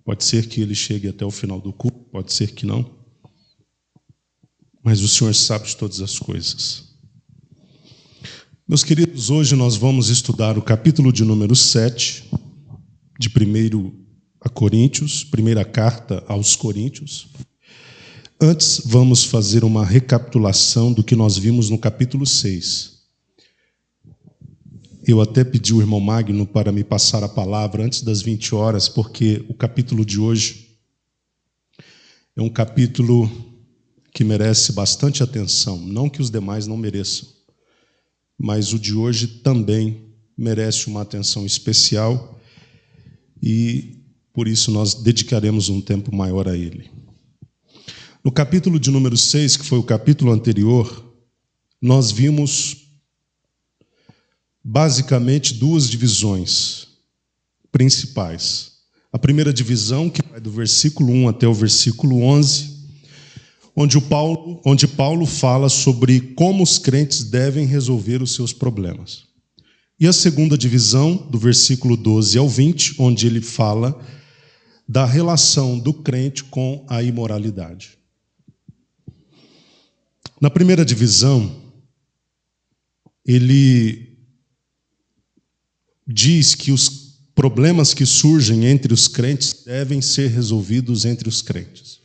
Pode ser que ele chegue até o final do culto, pode ser que não. Mas o Senhor sabe de todas as coisas. Meus queridos, hoje nós vamos estudar o capítulo de número 7 de 1 Coríntios, primeira carta aos Coríntios. Antes, vamos fazer uma recapitulação do que nós vimos no capítulo 6. Eu até pedi o irmão Magno para me passar a palavra antes das 20 horas, porque o capítulo de hoje é um capítulo que merece bastante atenção. Não que os demais não mereçam, mas o de hoje também merece uma atenção especial e, por isso, nós dedicaremos um tempo maior a ele. No capítulo de número 6, que foi o capítulo anterior, nós vimos basicamente duas divisões principais. A primeira divisão, que vai do versículo 1 até o versículo 11, onde Paulo fala sobre como os crentes devem resolver os seus problemas. E a segunda divisão, do versículo 12 ao 20, onde ele fala da relação do crente com a imoralidade. Na primeira divisão, ele diz que os problemas que surgem entre os crentes devem ser resolvidos entre os crentes.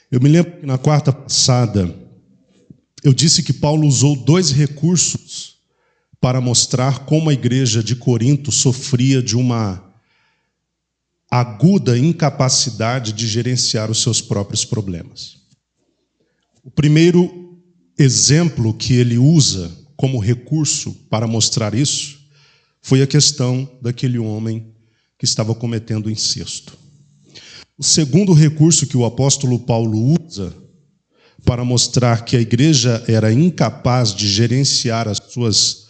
Eu me lembro que na quarta passada eu disse que Paulo usou dois recursos para mostrar como a igreja de Corinto sofria de uma aguda incapacidade de gerenciar os seus próprios problemas. O primeiro exemplo que ele usa como recurso para mostrar isso foi a questão daquele homem que estava cometendo incesto. O segundo recurso que o apóstolo Paulo usa para mostrar que a igreja era incapaz de gerenciar as suas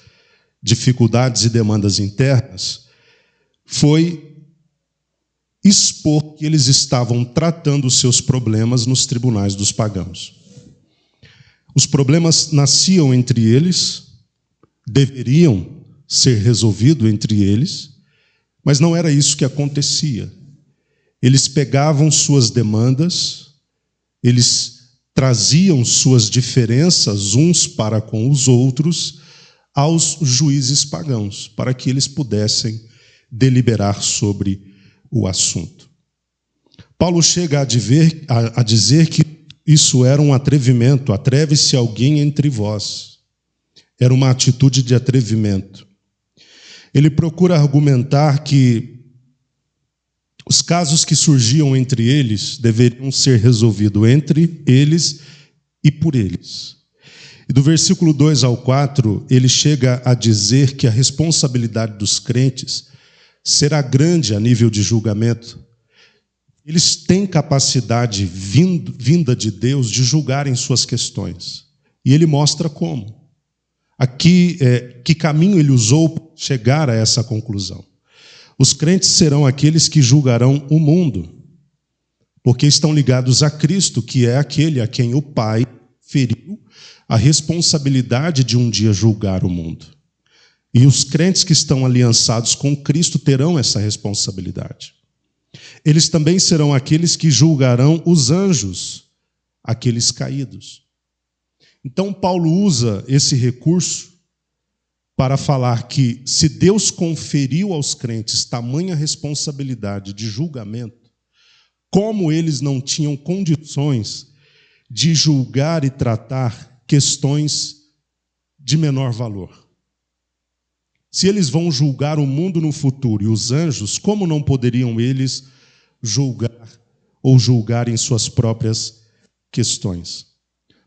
dificuldades e demandas internas foi expor que eles estavam tratando os seus problemas nos tribunais dos pagãos. Os problemas nasciam entre eles, deveriam ser resolvidos entre eles, mas não era isso que acontecia. Eles pegavam suas demandas, eles traziam suas diferenças uns para com os outros aos juízes pagãos, para que eles pudessem deliberar sobre o assunto. Paulo chega a dizer que isso era um atrevimento. Atreve-se alguém entre vós. Era uma atitude de atrevimento. Ele procura argumentar que os casos que surgiam entre eles deveriam ser resolvidos entre eles e por eles. E do versículo 2 ao 4, ele chega a dizer que a responsabilidade dos crentes será grande a nível de julgamento. Eles têm capacidade vinda de Deus de julgarem suas questões. E ele mostra como. Aqui, que caminho ele usou para chegar a essa conclusão. Os crentes serão aqueles que julgarão o mundo, porque estão ligados a Cristo, que é aquele a quem o Pai feriu a responsabilidade de um dia julgar o mundo. E os crentes que estão aliançados com Cristo terão essa responsabilidade. Eles também serão aqueles que julgarão os anjos, aqueles caídos. Então, Paulo usa esse recurso para falar que, se Deus conferiu aos crentes tamanha responsabilidade de julgamento, como eles não tinham condições de julgar e tratar questões de menor valor. Se eles vão julgar o mundo no futuro e os anjos, como não poderiam eles julgar ou julgarem suas próprias questões?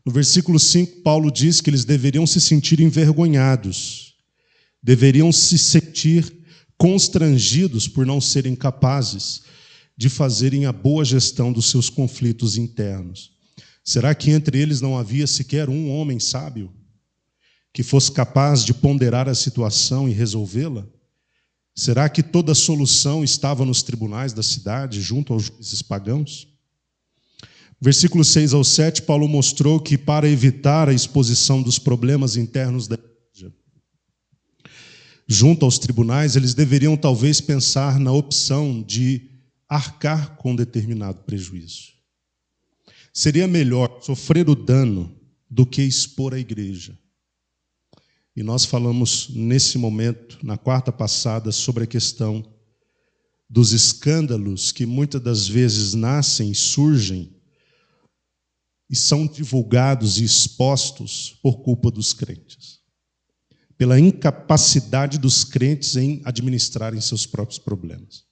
No versículo 5, Paulo diz que eles deveriam se sentir envergonhados, deveriam se sentir constrangidos por não serem capazes de fazerem a boa gestão dos seus conflitos internos. Será que entre eles não havia sequer um homem sábio que fosse capaz de ponderar a situação e resolvê-la? Será que toda a solução estava nos tribunais da cidade, junto aos juízes pagãos? Versículos 6 ao 7, Paulo mostrou que, para evitar a exposição dos problemas internos da igreja, junto aos tribunais, eles deveriam talvez pensar na opção de arcar com determinado prejuízo. Seria melhor sofrer o dano do que expor a igreja. E nós falamos nesse momento, na quarta passada, sobre a questão dos escândalos que muitas das vezes nascem e surgem e são divulgados e expostos por culpa dos crentes. Pela incapacidade dos crentes em administrarem seus próprios problemas.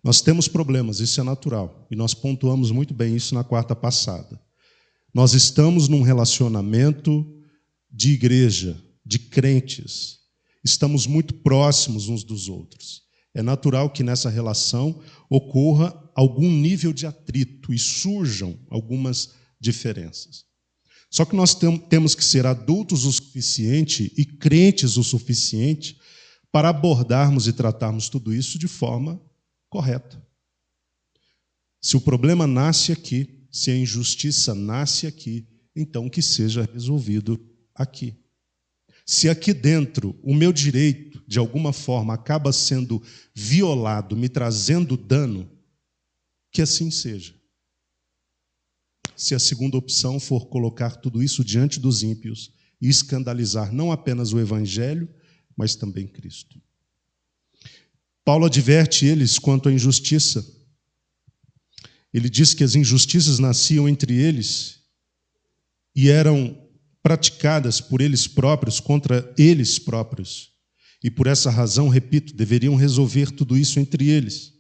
Nós temos problemas, isso é natural, e nós pontuamos muito bem isso na quarta passada. Nós estamos num relacionamento de igreja, de crentes. Estamos muito próximos uns dos outros. É natural que nessa relação ocorra algum nível de atrito e surjam algumas diferenças. Só que nós temos que ser adultos o suficiente e crentes o suficiente para abordarmos e tratarmos tudo isso de forma correta. Se o problema nasce aqui, se a injustiça nasce aqui, então que seja resolvido aqui. Se aqui dentro o meu direito, de alguma forma, acaba sendo violado, me trazendo dano, que assim seja. Se a segunda opção for colocar tudo isso diante dos ímpios e escandalizar não apenas o Evangelho, mas também Cristo. Paulo adverte eles quanto à injustiça. Ele diz que as injustiças nasciam entre eles e eram praticadas por eles próprios contra eles próprios. E por essa razão, repito, deveriam resolver tudo isso entre eles.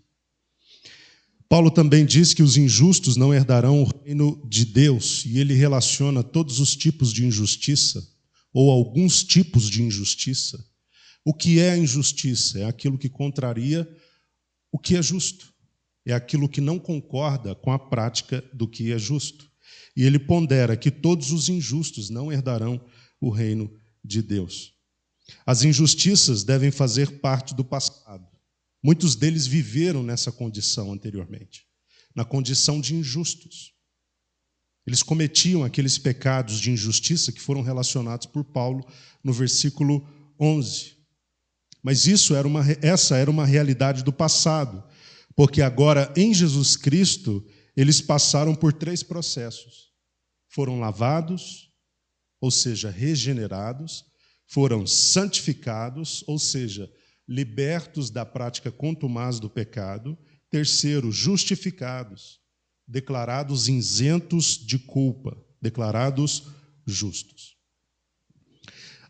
Paulo também diz que os injustos não herdarão o reino de Deus, e ele relaciona todos os tipos de injustiça, ou alguns tipos de injustiça. O que é a injustiça? É aquilo que contraria o que é justo. É aquilo que não concorda com a prática do que é justo. E ele pondera que todos os injustos não herdarão o reino de Deus. As injustiças devem fazer parte do passado. Muitos deles viveram nessa condição anteriormente, na condição de injustos. Eles cometiam aqueles pecados de injustiça que foram relacionados por Paulo no versículo 11. Mas essa era uma realidade do passado, porque agora, em Jesus Cristo, eles passaram por 3 processos. Foram lavados, ou seja, regenerados, foram santificados, ou seja, libertos da prática contumaz do pecado. Terceiro, justificados, declarados isentos de culpa, declarados justos.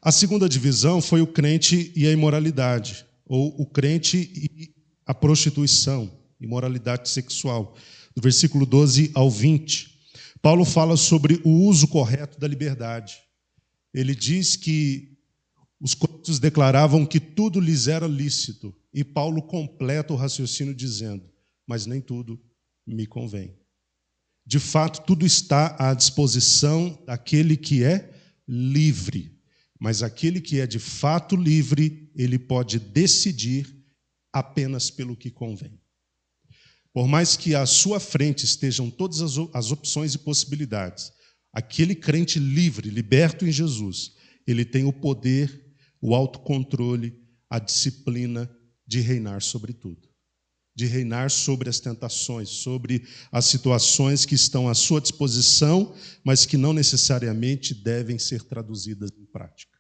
A segunda divisão foi o crente e a imoralidade, ou o crente e a prostituição, imoralidade sexual, do versículo 12 ao 20. Paulo fala sobre o uso correto da liberdade. Ele diz que os coríntios declaravam que tudo lhes era lícito, e Paulo completa o raciocínio dizendo, mas nem tudo me convém. De fato, tudo está à disposição daquele que é livre, mas aquele que é de fato livre, ele pode decidir apenas pelo que convém. Por mais que à sua frente estejam todas as opções e possibilidades, aquele crente livre, liberto em Jesus, ele tem o poder, o autocontrole, a disciplina de reinar sobre tudo. De reinar sobre as tentações, sobre as situações que estão à sua disposição, mas que não necessariamente devem ser traduzidas em prática.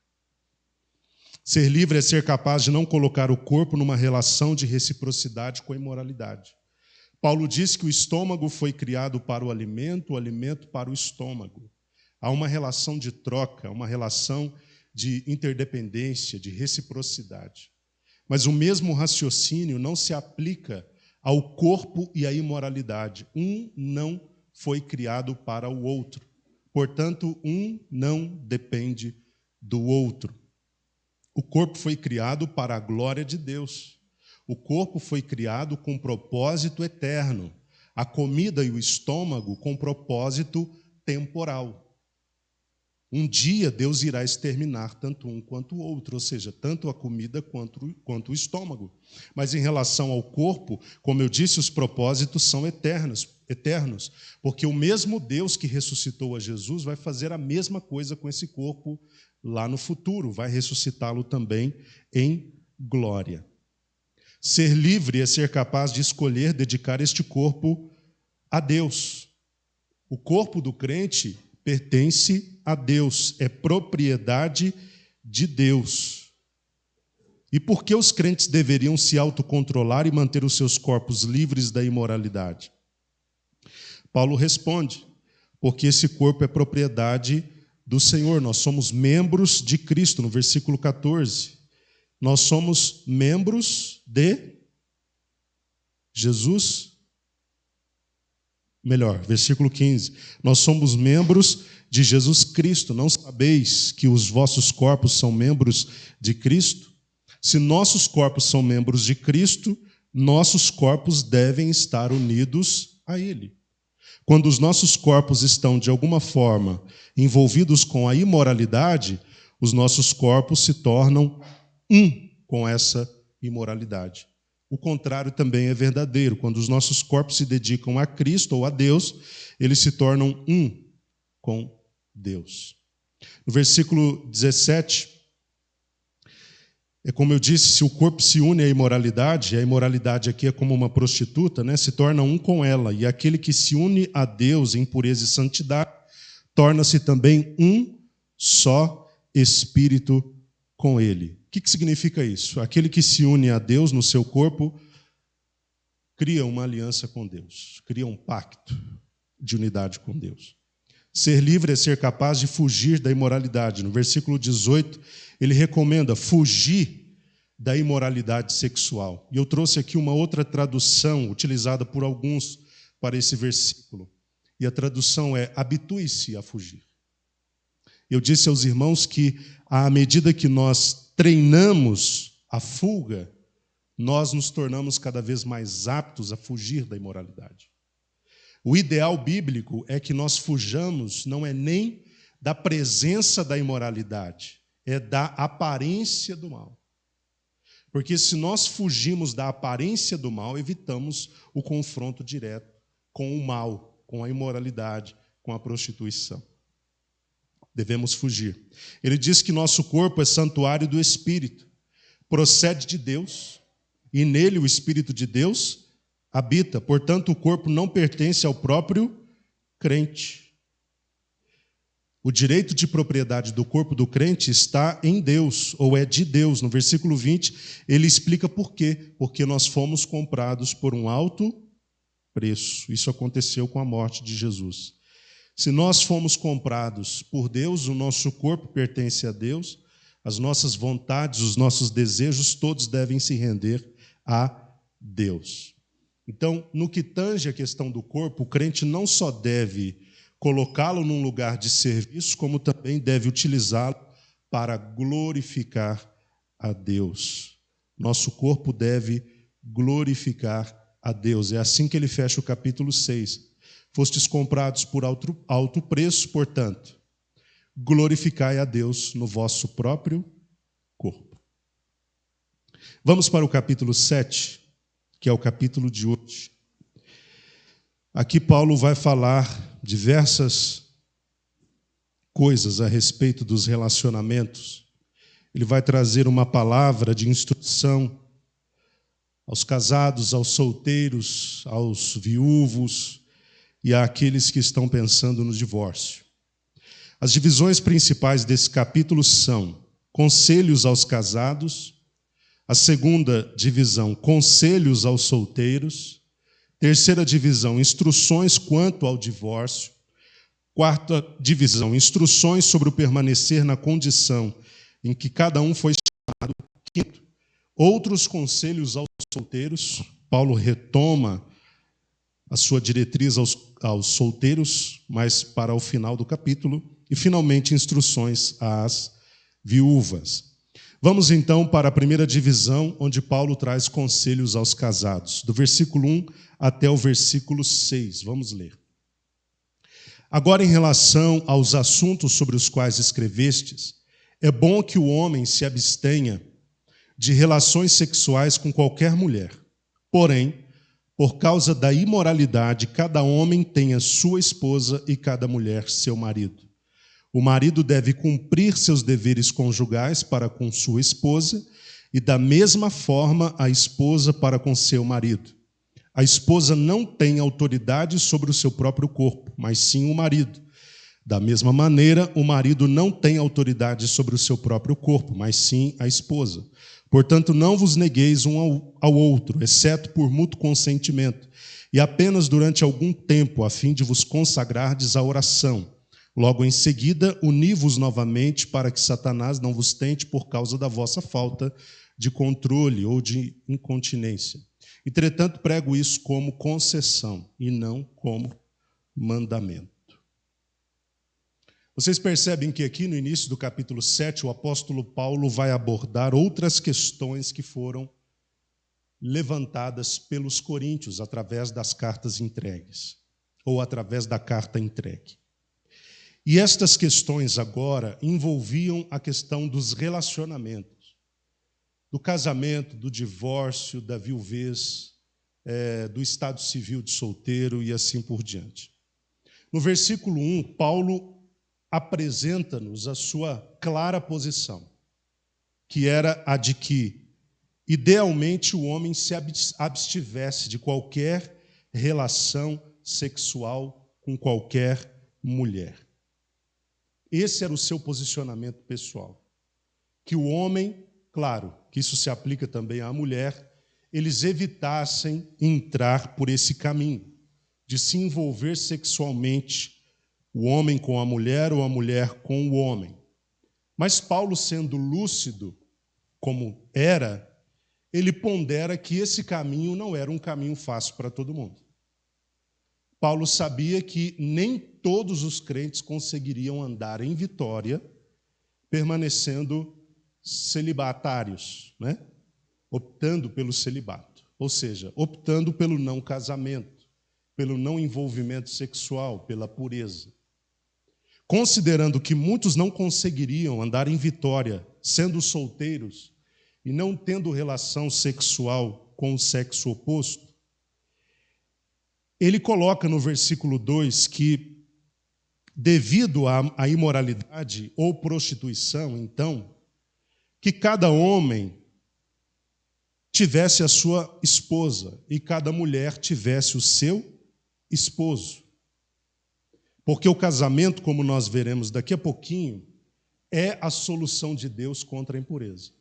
Ser livre é ser capaz de não colocar o corpo numa relação de reciprocidade com a imoralidade. Paulo diz que o estômago foi criado para o alimento para o estômago. Há uma relação de troca, uma relação de interdependência, de reciprocidade. Mas o mesmo raciocínio não se aplica ao corpo e à imoralidade. Um não foi criado para o outro. Portanto, um não depende do outro. O corpo foi criado para a glória de Deus. O corpo foi criado com propósito eterno. A comida e o estômago com propósito temporal. Um dia Deus irá exterminar tanto um quanto o outro, ou seja, tanto a comida quanto o estômago. Mas em relação ao corpo, como eu disse, os propósitos são eternos, porque o mesmo Deus que ressuscitou a Jesus vai fazer a mesma coisa com esse corpo lá no futuro, vai ressuscitá-lo também em glória. Ser livre é ser capaz de escolher dedicar este corpo a Deus. O corpo do crente pertence a Deus, é propriedade de Deus. E por que os crentes deveriam se autocontrolar e manter os seus corpos livres da imoralidade? Paulo responde: porque esse corpo é propriedade do Senhor. Nós somos membros de Cristo, no versículo 14. Nós somos membros de Jesus. Melhor, versículo 15. Nós somos membros de Jesus Cristo. Não sabeis que os vossos corpos são membros de Cristo? Se nossos corpos são membros de Cristo, nossos corpos devem estar unidos a Ele. Quando os nossos corpos estão, de alguma forma, envolvidos com a imoralidade, os nossos corpos se tornam um com essa imoralidade. O contrário também é verdadeiro. Quando os nossos corpos se dedicam a Cristo ou a Deus, eles se tornam um com Deus. No versículo 17, é como eu disse, se o corpo se une à imoralidade, a imoralidade aqui é como uma prostituta, né? Se torna um com ela. E aquele que se une a Deus em pureza e santidade, torna-se também um só espírito com Ele. O que significa isso? Aquele que se une a Deus no seu corpo, cria uma aliança com Deus, cria um pacto de unidade com Deus. Ser livre é ser capaz de fugir da imoralidade. No versículo 18, ele recomenda fugir da imoralidade sexual. E eu trouxe aqui uma outra tradução utilizada por alguns para esse versículo. E a tradução é: habitue-se a fugir. Eu disse aos irmãos que, à medida que nós treinamos a fuga, nós nos tornamos cada vez mais aptos a fugir da imoralidade. O ideal bíblico é que nós fujamos, não é nem da presença da imoralidade, é da aparência do mal. Porque se nós fugimos da aparência do mal, evitamos o confronto direto com o mal, com a imoralidade, com a prostituição. Devemos fugir. Ele diz que nosso corpo é santuário do Espírito, procede de Deus, e nele o Espírito de Deus habita. Portanto, o corpo não pertence ao próprio crente. O direito de propriedade do corpo do crente está em Deus, ou é de Deus. No versículo 20, ele explica por quê. Porque nós fomos comprados por um alto preço. Isso aconteceu com a morte de Jesus. Se nós fomos comprados por Deus, o nosso corpo pertence a Deus, as nossas vontades, os nossos desejos, todos devem se render a Deus. Então, no que tange a questão do corpo, o crente não só deve colocá-lo num lugar de serviço, como também deve utilizá-lo para glorificar a Deus. Nosso corpo deve glorificar a Deus. É assim que ele fecha o capítulo 6. Fostes comprados por alto preço, portanto, glorificai a Deus no vosso próprio corpo. Vamos para o capítulo 7, que é o capítulo de hoje. Aqui Paulo vai falar diversas coisas a respeito dos relacionamentos. Ele vai trazer uma palavra de instrução aos casados, aos solteiros, aos viúvos e àqueles que estão pensando no divórcio. As divisões principais desse capítulo são conselhos aos casados, a segunda divisão, conselhos aos solteiros, terceira divisão, instruções quanto ao divórcio, quarta divisão, instruções sobre o permanecer na condição em que cada um foi chamado, quinto, outros conselhos aos solteiros. Paulo retoma a sua diretriz aos solteiros, mas para o final do capítulo. E, finalmente, instruções às viúvas. Vamos, então, para a primeira divisão, onde Paulo traz conselhos aos casados, do versículo 1 até o versículo 6. Vamos ler. Agora, em relação aos assuntos sobre os quais escrevestes, é bom que o homem se abstenha de relações sexuais com qualquer mulher. Porém, por causa da imoralidade, cada homem tem a sua esposa e cada mulher seu marido. O marido deve cumprir seus deveres conjugais para com sua esposa e da mesma forma a esposa para com seu marido. A esposa não tem autoridade sobre o seu próprio corpo, mas sim o marido. Da mesma maneira, o marido não tem autoridade sobre o seu próprio corpo, mas sim a esposa. Portanto, não vos negueis um ao outro, exceto por mútuo consentimento, e apenas durante algum tempo, a fim de vos consagrardes à oração. Logo em seguida, uni-vos novamente, para que Satanás não vos tente por causa da vossa falta de controle ou de incontinência. Entretanto, prego isso como concessão e não como mandamento. Vocês percebem que aqui no início do capítulo 7, o apóstolo Paulo vai abordar outras questões que foram levantadas pelos coríntios através das cartas entregues, ou através da carta entregue. E estas questões agora envolviam a questão dos relacionamentos, do casamento, do divórcio, da viuvez, do estado civil de solteiro e assim por diante. No versículo 1, Paulo apresenta-nos a sua clara posição, que era a de que, idealmente, o homem se abstivesse de qualquer relação sexual com qualquer mulher. Esse era o seu posicionamento pessoal. Que o homem, claro, que isso se aplica também à mulher, eles evitassem entrar por esse caminho, de se envolver sexualmente, o homem com a mulher ou a mulher com o homem. Mas Paulo, sendo lúcido como era, ele pondera que esse caminho não era um caminho fácil para todo mundo. Paulo sabia que nem todos os crentes conseguiriam andar em vitória, permanecendo celibatários, né? Optando pelo celibato, ou seja, optando pelo não casamento, pelo não envolvimento sexual, pela pureza. Considerando que muitos não conseguiriam andar em vitória sendo solteiros e não tendo relação sexual com o sexo oposto, ele coloca no versículo 2 que, devido à imoralidade ou prostituição, então, que cada homem tivesse a sua esposa e cada mulher tivesse o seu esposo. Porque o casamento, como nós veremos daqui a pouquinho, é a solução de Deus contra a impureza.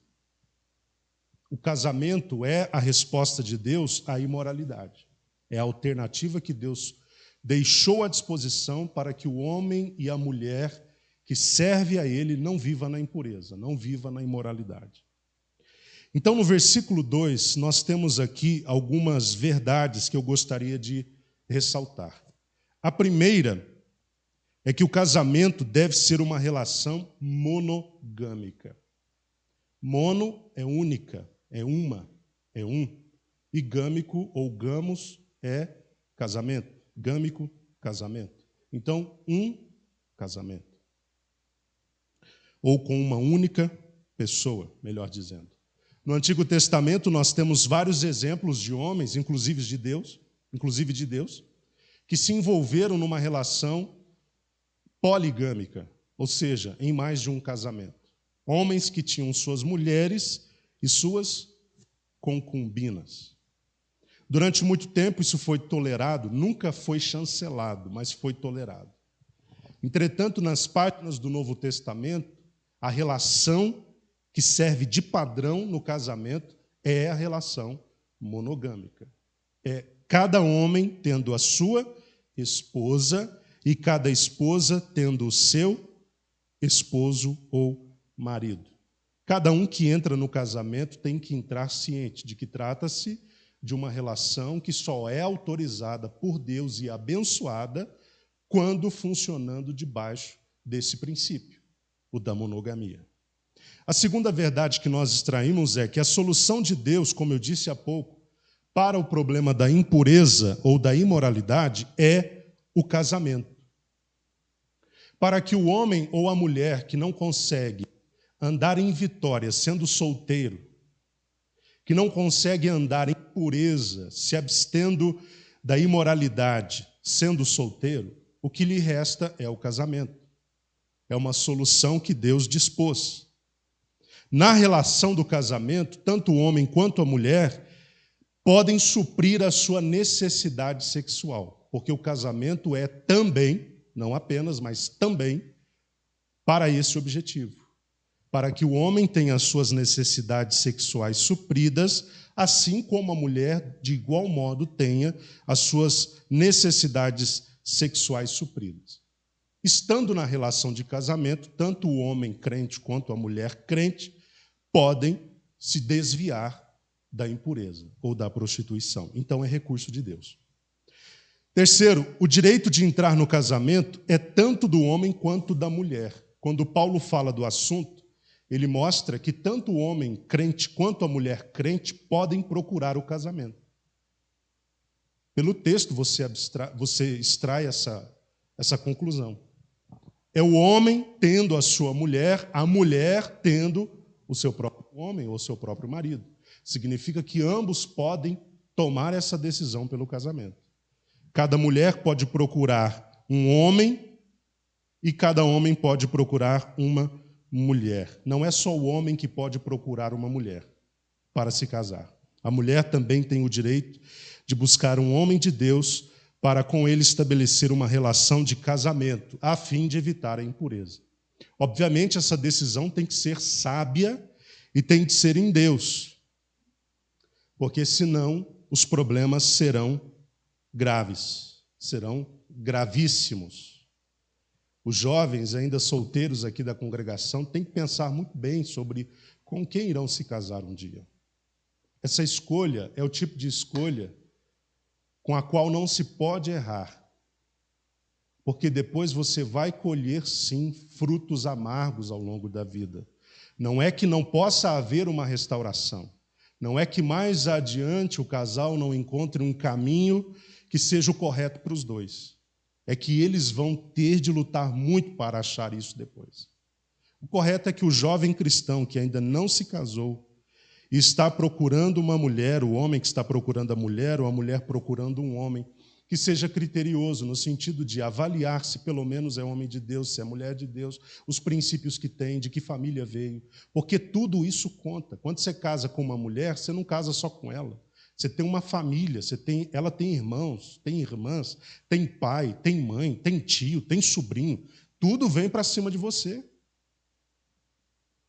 O casamento é a resposta de Deus à imoralidade. É a alternativa que Deus deixou à disposição para que o homem e a mulher que serve a Ele não viva na impureza, não viva na imoralidade. Então, no versículo 2, nós temos aqui algumas verdades que eu gostaria de ressaltar. A primeira é que o casamento deve ser uma relação monogâmica. Mono é única, é uma, é um. E gâmico ou gamos é casamento. Gâmico, casamento. Então, um casamento. Ou com uma única pessoa, melhor dizendo. No Antigo Testamento nós temos vários exemplos de homens, inclusive de Deus, que se envolveram numa relação poligâmica, ou seja, em mais de um casamento. Homens que tinham suas mulheres e suas concubinas. Durante muito tempo isso foi tolerado, nunca foi chancelado, mas foi tolerado. Entretanto, nas páginas do Novo Testamento, a relação que serve de padrão no casamento é a relação monogâmica. É cada homem tendo a sua esposa e cada esposa tendo o seu esposo ou marido. Cada um que entra no casamento tem que entrar ciente de que trata-se de uma relação que só é autorizada por Deus e abençoada quando funcionando debaixo desse princípio, o da monogamia. A segunda verdade que nós extraímos é que a solução de Deus, como eu disse há pouco, para o problema da impureza ou da imoralidade é o casamento. Para que o homem ou a mulher que não consegue andar em vitória sendo solteiro, que não consegue andar em pureza, se abstendo da imoralidade, sendo solteiro, o que lhe resta é o casamento. É uma solução que Deus dispôs. Na relação do casamento, tanto o homem quanto a mulher podem suprir a sua necessidade sexual, porque o casamento é também, não apenas, mas também, para esse objetivo, para que o homem tenha as suas necessidades sexuais supridas, assim como a mulher, de igual modo, tenha as suas necessidades sexuais supridas. Estando na relação de casamento, tanto o homem crente quanto a mulher crente podem se desviar da impureza ou da prostituição. Então, é recurso de Deus. Terceiro, o direito de entrar no casamento é tanto do homem quanto da mulher. Quando Paulo fala do assunto, ele mostra que tanto o homem crente quanto a mulher crente podem procurar o casamento. Pelo texto, você extrai essa conclusão. É o homem tendo a sua mulher, a mulher tendo o seu próprio homem ou o seu próprio marido. Significa que ambos podem tomar essa decisão pelo casamento. Cada mulher pode procurar um homem e cada homem pode procurar uma mulher. Não é só o homem que pode procurar uma mulher para se casar. A mulher também tem o direito de buscar um homem de Deus para com ele estabelecer uma relação de casamento, a fim de evitar a impureza. Obviamente, essa decisão tem que ser sábia e tem que ser em Deus, porque senão os problemas serão graves, serão gravíssimos. Os jovens, ainda solteiros aqui da congregação, têm que pensar muito bem sobre com quem irão se casar um dia. Essa escolha é o tipo de escolha com a qual não se pode errar, porque depois você vai colher, sim, frutos amargos ao longo da vida. Não é que não possa haver uma restauração, não é que mais adiante o casal não encontre um caminho que seja o correto para os dois. É que eles vão ter de lutar muito para achar isso depois. O correto é que o jovem cristão que ainda não se casou e está procurando uma mulher, o homem que está procurando a mulher, ou a mulher procurando um homem, que seja criterioso, no sentido de avaliar se pelo menos é homem de Deus, se é mulher de Deus, os princípios que tem, de que família veio, porque tudo isso conta. Quando você casa com uma mulher, você não casa só com ela. Você tem uma família, ela tem irmãos, tem irmãs, tem pai, tem mãe, tem tio, tem sobrinho. Tudo vem para cima de você.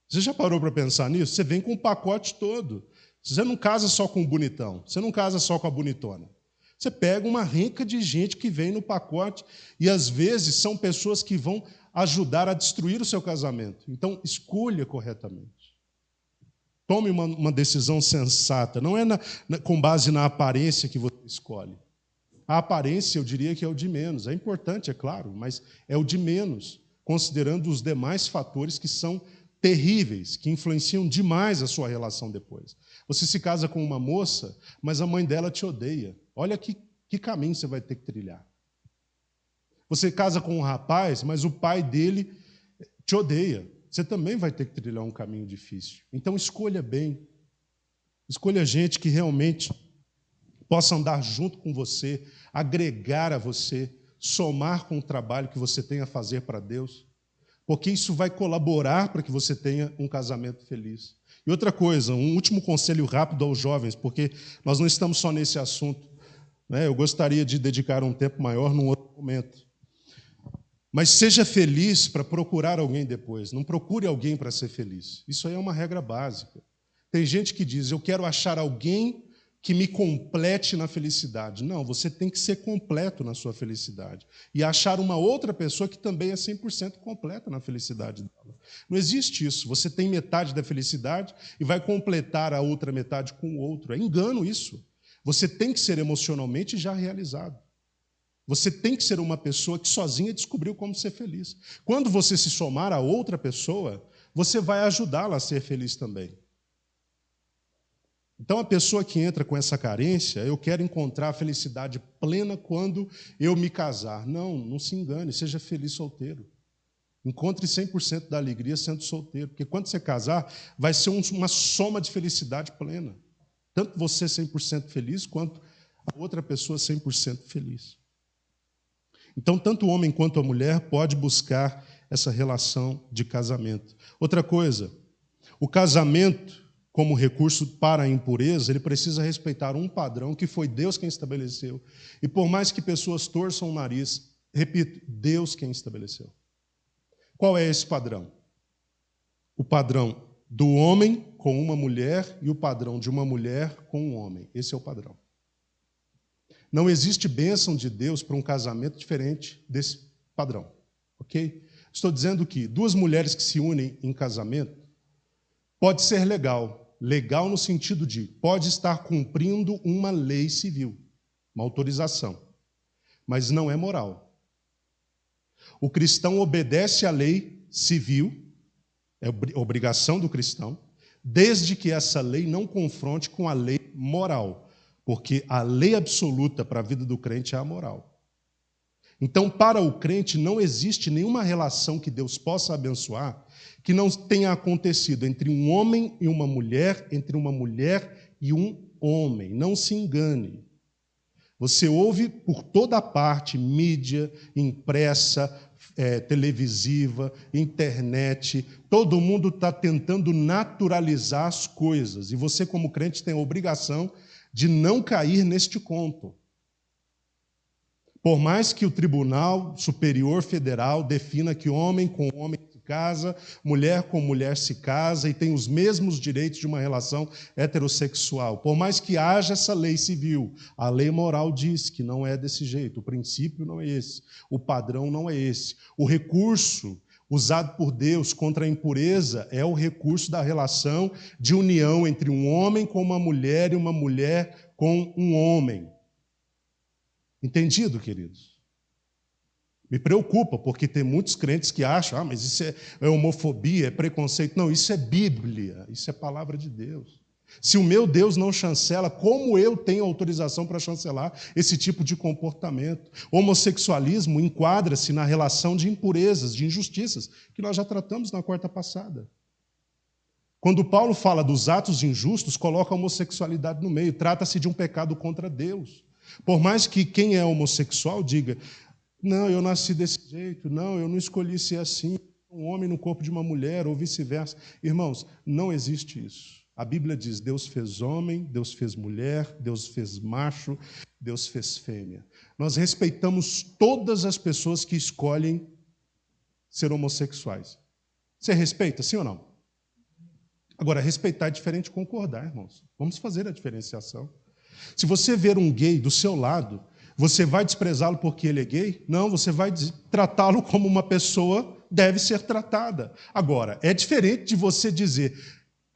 Você já parou para pensar nisso? Você vem com o pacote todo. Você não casa só com o bonitão, você não casa só com a bonitona. Você pega uma renca de gente que vem no pacote e, às vezes, são pessoas que vão ajudar a destruir o seu casamento. Então, escolha corretamente. Tome uma decisão sensata. Não é com base na aparência que você escolhe. A aparência, eu diria que é o de menos. É importante, é claro, mas é o de menos, considerando os demais fatores que são terríveis, que influenciam demais a sua relação depois. Você se casa com uma moça, mas a mãe dela te odeia. Olha que caminho você vai ter que trilhar. Você casa com um rapaz, mas o pai dele te odeia. Você também vai ter que trilhar um caminho difícil. Então, escolha bem. Escolha gente que realmente possa andar junto com você, agregar a você, somar com o trabalho que você tem a fazer para Deus, porque isso vai colaborar para que você tenha um casamento feliz. E outra coisa, um último conselho rápido aos jovens, porque nós não estamos só nesse assunto, né? Eu gostaria de dedicar um tempo maior num outro momento. Mas seja feliz para procurar alguém depois. Não procure alguém para ser feliz. Isso aí é uma regra básica. Tem gente que diz, eu quero achar alguém que me complete na felicidade. Não, você tem que ser completo na sua felicidade. E achar uma outra pessoa que também é 100% completa na felicidade dela. Não existe isso. Você tem metade da felicidade e vai completar a outra metade com o outro. É engano isso. Você tem que ser emocionalmente já realizado. Você tem que ser uma pessoa que sozinha descobriu como ser feliz. Quando você se somar a outra pessoa, você vai ajudá-la a ser feliz também. Então, a pessoa que entra com essa carência, eu quero encontrar a felicidade plena quando eu me casar. Não, não se engane, seja feliz solteiro. Encontre 100% da alegria sendo solteiro, porque quando você casar, vai ser uma soma de felicidade plena. Tanto você 100% feliz, quanto a outra pessoa 100% feliz. Então, tanto o homem quanto a mulher pode buscar essa relação de casamento. Outra coisa, O casamento, como recurso para a impureza, ele precisa respeitar um padrão que foi Deus quem estabeleceu. E por mais que pessoas torçam o nariz, repito, Deus quem estabeleceu. Qual é esse padrão? O padrão do homem com uma mulher e o padrão de uma mulher com um homem. Esse é o padrão. Não existe bênção de Deus para um casamento diferente desse padrão, ok? Estou dizendo que duas mulheres que se unem em casamento pode ser legal. Legal no sentido de pode estar cumprindo uma lei civil, uma autorização, mas não é moral. O cristão obedece à lei civil, é obrigação do cristão, desde que essa lei não confronte com a lei moral, porque a lei absoluta para a vida do crente é a moral. Então, para o crente, não existe nenhuma relação que Deus possa abençoar que não tenha acontecido entre um homem e uma mulher, entre uma mulher e um homem. Não se engane. Você ouve por toda parte, mídia, impressa, televisiva, internet, todo mundo está tentando naturalizar as coisas. E você, como crente, tem a obrigação de não cair neste conto. Por mais que o Tribunal Superior Federal defina que homem com homem se casa, mulher com mulher se casa e tem os mesmos direitos de uma relação heterossexual, por mais que haja essa lei civil, a lei moral diz que não é desse jeito, o princípio não é esse, o padrão não é esse. O recurso usado por Deus contra a impureza é o recurso da relação de união entre um homem com uma mulher e uma mulher com um homem. Entendido, queridos? Me preocupa, porque tem muitos crentes que acham, mas isso é homofobia, é preconceito. Não, isso é Bíblia, isso é palavra de Deus. Se o meu Deus não chancela, como eu tenho autorização para chancelar esse tipo de comportamento? O homossexualismo enquadra-se na relação de impurezas, de injustiças, que nós já tratamos na quarta passada. Quando Paulo fala dos atos injustos, coloca a homossexualidade no meio, trata-se de um pecado contra Deus. Por mais que quem é homossexual diga, não, eu nasci desse jeito, não, eu não escolhi ser assim, um homem no corpo de uma mulher, ou vice-versa. Irmãos, não existe isso. A Bíblia diz, Deus fez homem, Deus fez mulher, Deus fez macho, Deus fez fêmea. Nós respeitamos todas as pessoas que escolhem ser homossexuais. Você respeita, sim ou não? Agora, respeitar é diferente de concordar, irmãos. Vamos fazer a diferenciação. Se você ver um gay do seu lado, você vai desprezá-lo porque ele é gay? Não, você vai tratá-lo como uma pessoa deve ser tratada. Agora, é diferente de você dizer,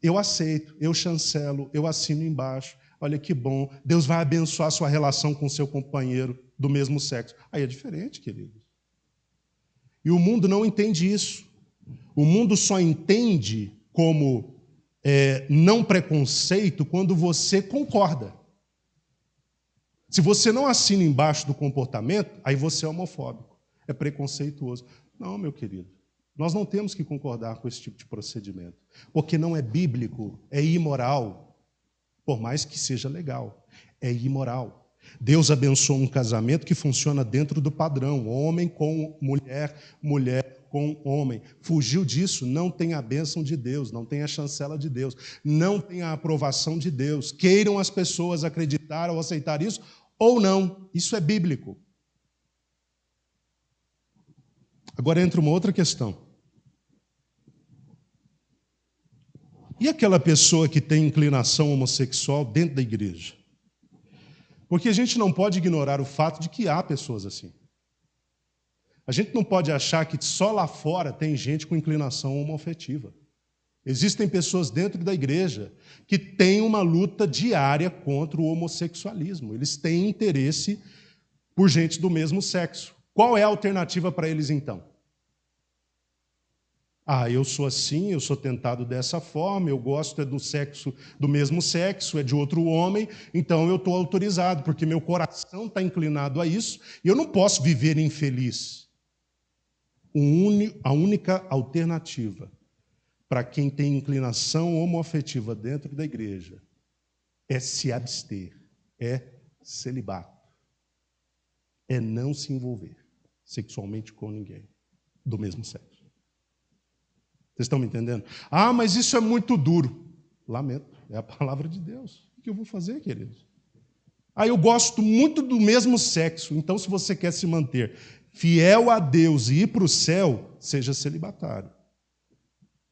eu aceito, eu chancelo, eu assino embaixo, olha que bom, Deus vai abençoar a sua relação com seu companheiro do mesmo sexo. Aí é diferente, queridos. E o mundo não entende isso. O mundo só entende como não preconceito quando você concorda. Se você não assina embaixo do comportamento, aí você é homofóbico, é preconceituoso. Não, meu querido, nós não temos que concordar com esse tipo de procedimento, porque não é bíblico, é imoral, por mais que seja legal, é imoral. Deus abençoa um casamento que funciona dentro do padrão, homem com mulher, mulher com homem. Fugiu disso, não tem a bênção de Deus, não tem a chancela de Deus, não tem a aprovação de Deus. Queiram as pessoas acreditar ou aceitar isso, ou não. Isso é bíblico. Agora entra uma outra questão. E aquela pessoa que tem inclinação homossexual dentro da igreja? Porque a gente não pode ignorar o fato de que há pessoas assim. A gente não pode achar que só lá fora tem gente com inclinação homoafetiva. Existem pessoas dentro da igreja que têm uma luta diária contra o homossexualismo. Eles têm interesse por gente do mesmo sexo. Qual é a alternativa para eles, então? Eu sou assim, eu sou tentado dessa forma, eu gosto do sexo, do mesmo sexo, é de outro homem, então eu estou autorizado, porque meu coração está inclinado a isso, e eu não posso viver infeliz. A única alternativa para quem tem inclinação homoafetiva dentro da igreja é se abster, é celibato, é não se envolver sexualmente com ninguém do mesmo sexo. Vocês estão me entendendo? Ah, mas isso é muito duro. Lamento, é a palavra de Deus. O que eu vou fazer, queridos? Ah, eu gosto muito do mesmo sexo. Então, se você quer se manter fiel a Deus e ir para o céu, seja celibatário.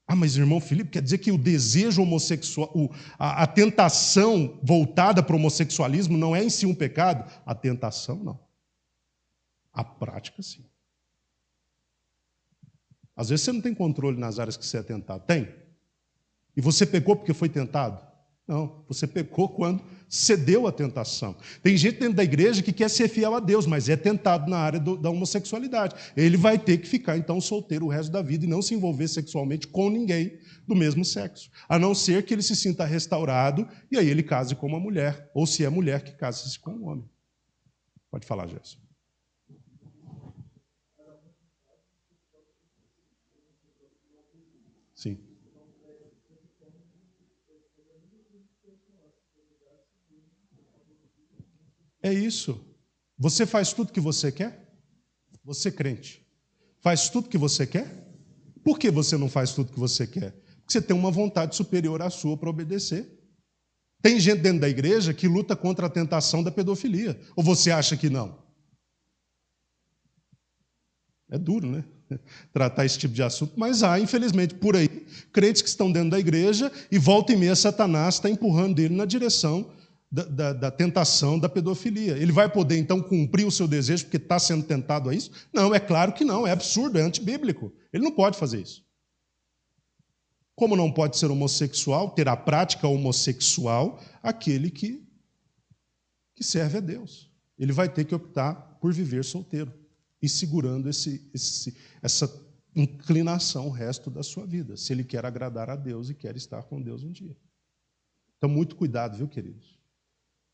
Ah, mas irmão Felipe, quer dizer que o desejo homossexual, a tentação voltada para o homossexualismo não é em si um pecado? A tentação, não. A prática, sim. Às vezes você não tem controle nas áreas que você é tentado. Tem? E você pecou porque foi tentado? Não, você pecou quando cedeu à tentação. Tem gente dentro da igreja que quer ser fiel a Deus, mas é tentado na área da homossexualidade. Ele vai ter que ficar, então, solteiro o resto da vida e não se envolver sexualmente com ninguém do mesmo sexo. A não ser que ele se sinta restaurado e aí ele case com uma mulher. Ou se é mulher, que case-se com um homem. Pode falar, Gerson. Sim. É isso. Você faz tudo que você quer? Você crente. Faz tudo que você quer? Por que você não faz tudo que você quer? Porque você tem uma vontade superior à sua para obedecer. Tem gente dentro da igreja que luta contra a tentação da pedofilia. Ou você acha que não? É duro, né? Tratar esse tipo de assunto. Mas há, infelizmente, por aí, crentes que estão dentro da igreja e volta e meia Satanás está empurrando ele na direção da tentação da pedofilia. Ele vai poder, então, cumprir o seu desejo porque está sendo tentado a isso? Não, é claro que não. É absurdo, é antibíblico. Ele não pode fazer isso. Como não pode ser homossexual, ter a prática homossexual, aquele que serve a Deus. Ele vai ter que optar por viver solteiro e segurando essa inclinação o resto da sua vida, se ele quer agradar a Deus e quer estar com Deus um dia. Então, muito cuidado, viu, queridos?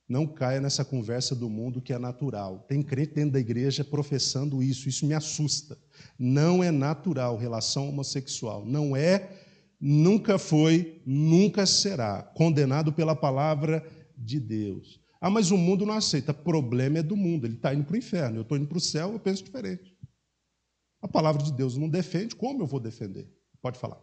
Não caia nessa conversa do mundo que é natural. Tem crente dentro da igreja professando isso me assusta. Não é natural relação homossexual. Não é, nunca foi, nunca será. Condenado pela palavra de Deus. Ah, mas o mundo não aceita. O problema é do mundo. Ele está indo para o inferno. Eu estou indo para o céu, eu penso diferente. A palavra de Deus não defende, como eu vou defender? Pode falar.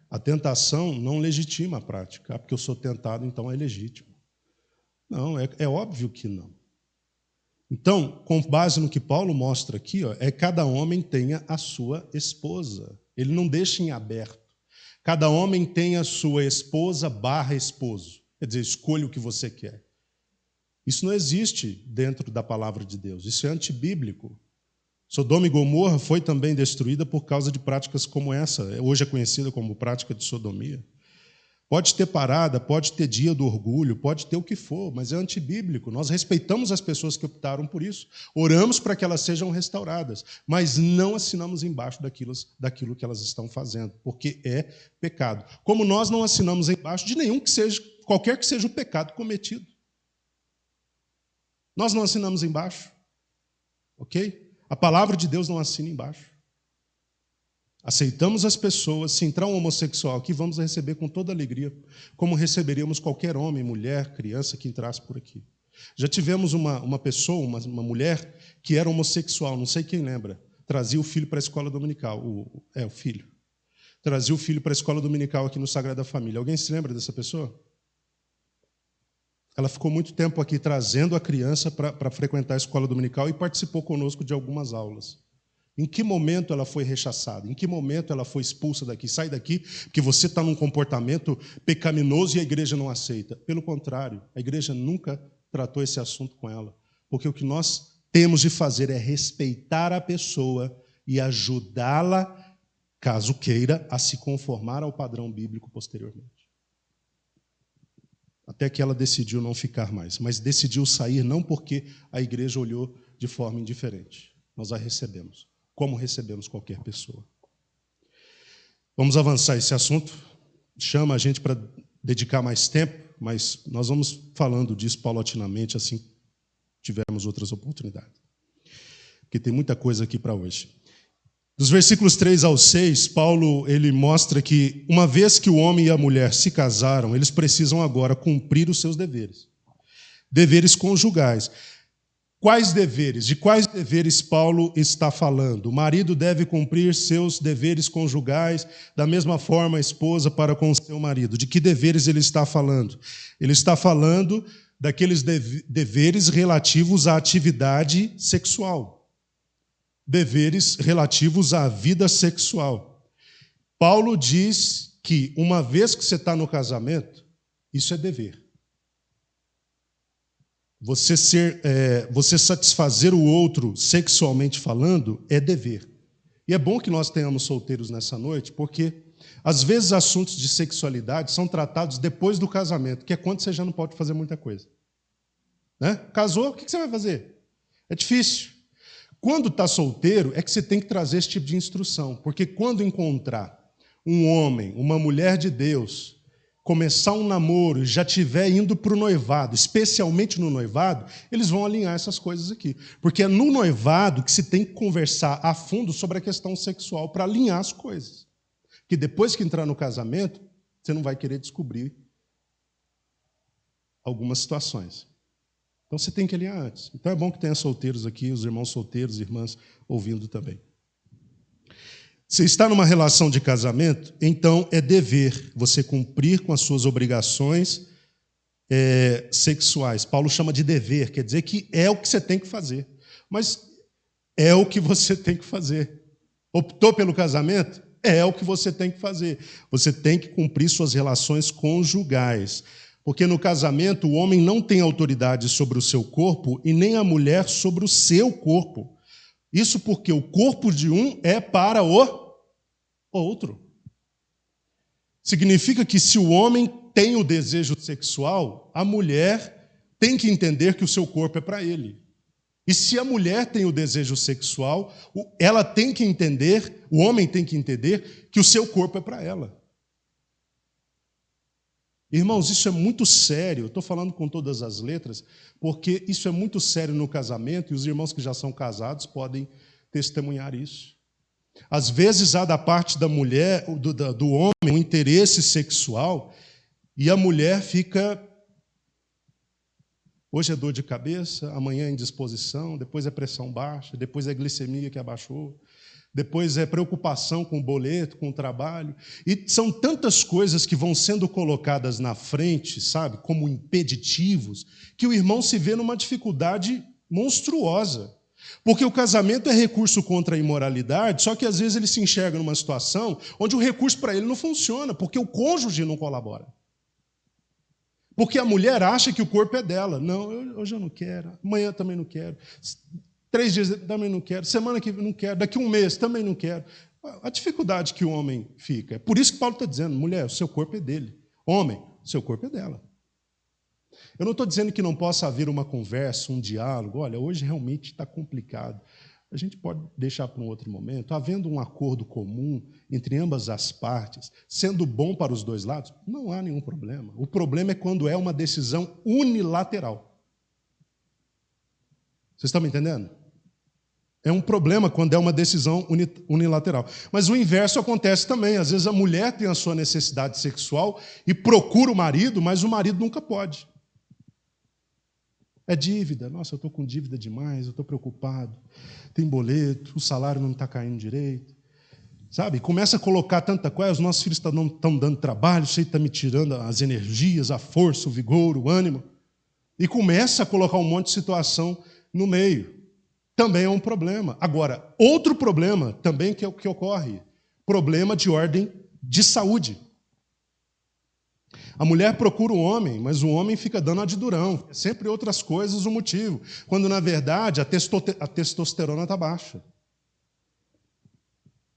A tentação não legitima a prática. Ah, porque eu sou tentado, então é legítimo. Não, é óbvio que não. Então, com base no que Paulo mostra aqui, é cada homem tenha a sua esposa. Ele não deixa em aberto. Cada homem tem a sua esposa / esposo. Quer dizer, escolha o que você quer. Isso não existe dentro da palavra de Deus. Isso é antibíblico. Sodoma e Gomorra foi também destruída por causa de práticas como essa. Hoje é conhecida como prática de sodomia. Pode ter parada, pode ter dia do orgulho, pode ter o que for, mas é antibíblico. Nós respeitamos as pessoas que optaram por isso, oramos para que elas sejam restauradas, mas não assinamos embaixo daquilo que elas estão fazendo, porque é pecado. Como nós não assinamos embaixo de nenhum que seja, qualquer que seja o pecado cometido. Nós não assinamos embaixo, ok? A palavra de Deus não assina embaixo. Aceitamos as pessoas, se entrar um homossexual aqui, vamos receber com toda alegria, como receberíamos qualquer homem, mulher, criança que entrasse por aqui. Já tivemos uma pessoa, uma mulher, que era homossexual, não sei quem lembra, trazia o filho para a escola dominical, o filho. Trazia o filho para a escola dominical aqui no Sagrada Família. Alguém se lembra dessa pessoa? Ela ficou muito tempo aqui trazendo a criança para frequentar a escola dominical e participou conosco de algumas aulas. Em que momento ela foi rechaçada? Em que momento ela foi expulsa daqui? Sai daqui, porque você está num comportamento pecaminoso e a igreja não aceita. Pelo contrário, a igreja nunca tratou esse assunto com ela. Porque o que nós temos de fazer é respeitar a pessoa e ajudá-la, caso queira, a se conformar ao padrão bíblico posteriormente. Até que ela decidiu não ficar mais, mas decidiu sair não porque a igreja olhou de forma indiferente. Nós a recebemos, como recebemos qualquer pessoa. Vamos avançar esse assunto. Chama a gente para dedicar mais tempo, mas nós vamos falando disso paulatinamente, assim que tivermos outras oportunidades. Porque tem muita coisa aqui para hoje. Dos versículos 3 ao 6, Paulo ele mostra que, uma vez que o homem e a mulher se casaram, eles precisam agora cumprir os seus deveres. Deveres conjugais. Quais deveres? De quais deveres Paulo está falando? O marido deve cumprir seus deveres conjugais, da mesma forma a esposa para com o seu marido. De que deveres ele está falando? Ele está falando daqueles deveres relativos à atividade sexual. Deveres relativos à vida sexual. Paulo diz que, uma vez que você está no casamento, isso é dever. Você satisfazer o outro sexualmente falando é dever. E é bom que nós tenhamos solteiros nessa noite, porque, às vezes, assuntos de sexualidade são tratados depois do casamento, que é quando você já não pode fazer muita coisa. Né? Casou, o que você vai fazer? É difícil. Quando está solteiro, é que você tem que trazer esse tipo de instrução. Porque quando encontrar um homem, uma mulher de Deus, começar um namoro e já estiver indo para o noivado, especialmente no noivado, eles vão alinhar essas coisas aqui. Porque é no noivado que se tem que conversar a fundo sobre a questão sexual para alinhar as coisas. Que depois que entrar no casamento, você não vai querer descobrir algumas situações. Então, você tem que alinhar antes. Então, é bom que tenha solteiros aqui, os irmãos solteiros, irmãs, ouvindo também. Você está numa relação de casamento, então é dever você cumprir com as suas obrigações sexuais. Paulo chama de dever, quer dizer que é o que você tem que fazer. Mas é o que você tem que fazer. Optou pelo casamento? É o que você tem que fazer. Você tem que cumprir suas relações conjugais. Porque no casamento o homem não tem autoridade sobre o seu corpo e nem a mulher sobre o seu corpo. Isso porque o corpo de um é para o outro. Significa que se o homem tem o desejo sexual, a mulher tem que entender que o seu corpo é para ele. E se a mulher tem o desejo sexual, ela tem que entender, o homem tem que entender que o seu corpo é para ela. Irmãos, isso é muito sério, eu estou falando com todas as letras, porque isso é muito sério no casamento, e os irmãos que já são casados podem testemunhar isso. Às vezes há da parte da mulher, do homem, um interesse sexual, e a mulher fica, hoje é dor de cabeça, amanhã é indisposição, depois é pressão baixa, depois é glicemia que abaixou, depois é preocupação com o boleto, com o trabalho. E são tantas coisas que vão sendo colocadas na frente, sabe, como impeditivos, que o irmão se vê numa dificuldade monstruosa. Porque o casamento é recurso contra a imoralidade, só que às vezes ele se enxerga numa situação onde o recurso para ele não funciona, porque o cônjuge não colabora. Porque a mulher acha que o corpo é dela. Não, hoje eu não quero, amanhã também não quero. 3 dias também não quero, semana que não quero, daqui 1 mês também não quero. A dificuldade que o homem fica. É por isso que Paulo está dizendo, mulher, o seu corpo é dele. Homem, o seu corpo é dela. Eu não estou dizendo que não possa haver uma conversa, um diálogo. Olha, hoje realmente está complicado. A gente pode deixar para um outro momento. Havendo um acordo comum entre ambas as partes, sendo bom para os dois lados, não há nenhum problema. O problema é quando é uma decisão unilateral. Vocês estão me entendendo? É um problema quando é uma decisão unilateral. Mas o inverso acontece também. Às vezes a mulher tem a sua necessidade sexual e procura o marido, mas o marido nunca pode. É dívida. Nossa, eu estou com dívida demais, eu estou preocupado. Tem boleto, o salário não está caindo direito. Sabe? Começa a colocar tanta coisa, os nossos filhos estão dando trabalho, isso aí está me tirando as energias, a força, o vigor, o ânimo. E começa a colocar um monte de situação no meio. Também é um problema. Agora, outro problema também que ocorre, problema de ordem de saúde. A mulher procura o homem, mas o homem fica dando a de durão. É sempre outras coisas o motivo, quando, na verdade, a testosterona está baixa.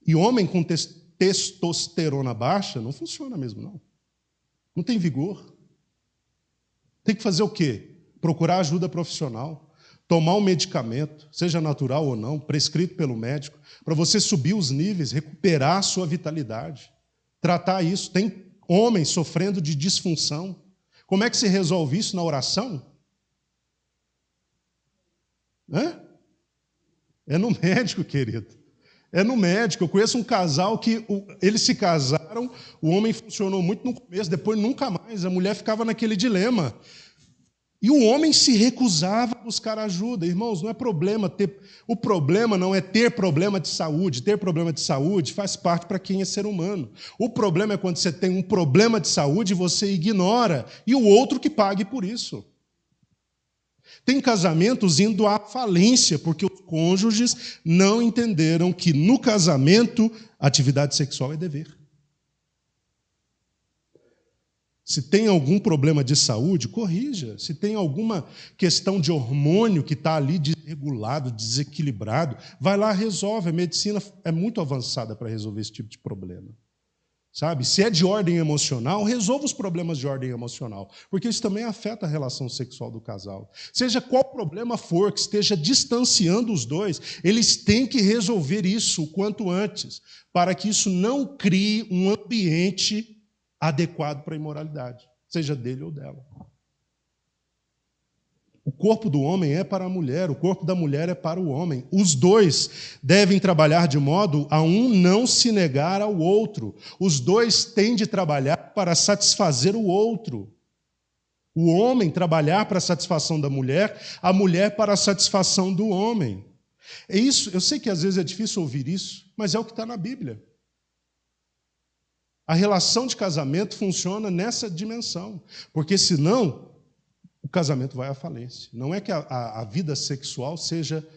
E homem com testosterona baixa não funciona mesmo, não. Não tem vigor. Tem que fazer o quê? Procurar ajuda profissional. Tomar um medicamento, seja natural ou não, prescrito pelo médico, para você subir os níveis, recuperar a sua vitalidade. Tratar isso. Tem homens sofrendo de disfunção. Como é que se resolve isso na oração? É no médico, querido. É no médico. Eu conheço um casal que eles se casaram, o homem funcionou muito no começo, depois nunca mais. A mulher ficava naquele dilema. E o homem se recusava a buscar ajuda. Irmãos, não é problema ter. O problema não é ter problema de saúde. Ter problema de saúde faz parte para quem é ser humano. O problema é quando você tem um problema de saúde e você ignora, e o outro que pague por isso. Tem casamentos indo à falência, porque os cônjuges não entenderam que no casamento a atividade sexual é dever. Se tem algum problema de saúde, corrija. Se tem alguma questão de hormônio que está ali desregulado, desequilibrado, vai lá, resolve. A medicina é muito avançada para resolver esse tipo de problema. Sabe? Se é de ordem emocional, resolva os problemas de ordem emocional, porque isso também afeta a relação sexual do casal. Seja qual problema for que esteja distanciando os dois, eles têm que resolver isso o quanto antes, para que isso não crie um ambiente adequado para a imoralidade, seja dele ou dela. O corpo do homem é para a mulher, o corpo da mulher é para o homem. Os dois devem trabalhar de modo a um não se negar ao outro. Os dois têm de trabalhar para satisfazer o outro. O homem trabalhar para a satisfação da mulher, a mulher para a satisfação do homem. É isso, eu sei que às vezes é difícil ouvir isso, mas é o que está na Bíblia. A relação de casamento funciona nessa dimensão, porque senão o casamento vai à falência. Não é que a vida sexual seja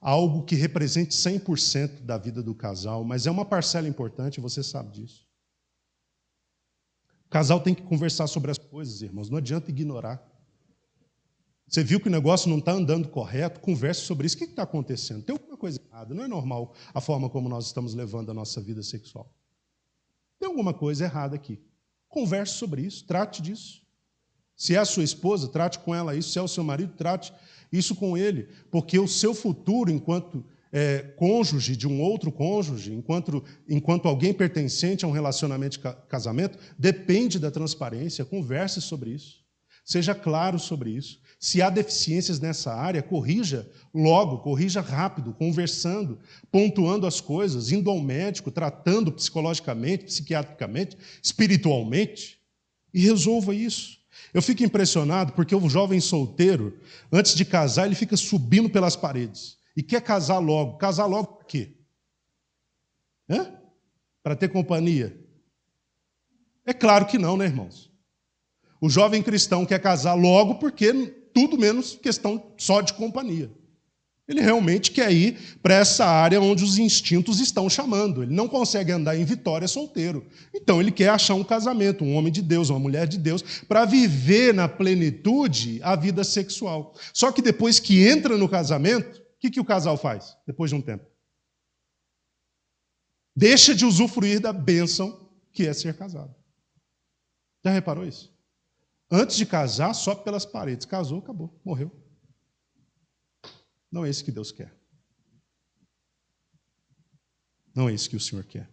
algo que represente 100% da vida do casal, mas é uma parcela importante, você sabe disso. O casal tem que conversar sobre as coisas, irmãos, não adianta ignorar. Você viu que o negócio não está andando correto, converse sobre isso. O que está acontecendo? Tem alguma coisa errada, não é normal a forma como nós estamos levando a nossa vida sexual. Tem alguma coisa errada aqui. Converse sobre isso, trate disso. Se é a sua esposa, trate com ela isso. Se é o seu marido, trate isso com ele. Porque o seu futuro, enquanto cônjuge de um outro cônjuge, enquanto alguém pertencente a um relacionamento de casamento, depende da transparência. Converse sobre isso. Seja claro sobre isso. Se há deficiências nessa área, corrija logo, corrija rápido, conversando, pontuando as coisas, indo ao médico, tratando psicologicamente, psiquiatricamente, espiritualmente, e resolva isso. Eu fico impressionado porque o jovem solteiro, antes de casar, ele fica subindo pelas paredes e quer casar logo. Casar logo para quê? Para ter companhia? É claro que não, né, irmãos? O jovem cristão quer casar logo porque tudo menos questão só de companhia. Ele realmente quer ir para essa área onde os instintos estão chamando. Ele não consegue andar em Vitória solteiro. Então ele quer achar um casamento, um homem de Deus, uma mulher de Deus, para viver na plenitude a vida sexual. Só que depois que entra no casamento, o que o casal faz depois de um tempo? Deixa de usufruir da bênção que é ser casado. Já reparou isso? Antes de casar, sobe pelas paredes. Casou, acabou, morreu. Não é isso que Deus quer. Não é isso que o Senhor quer.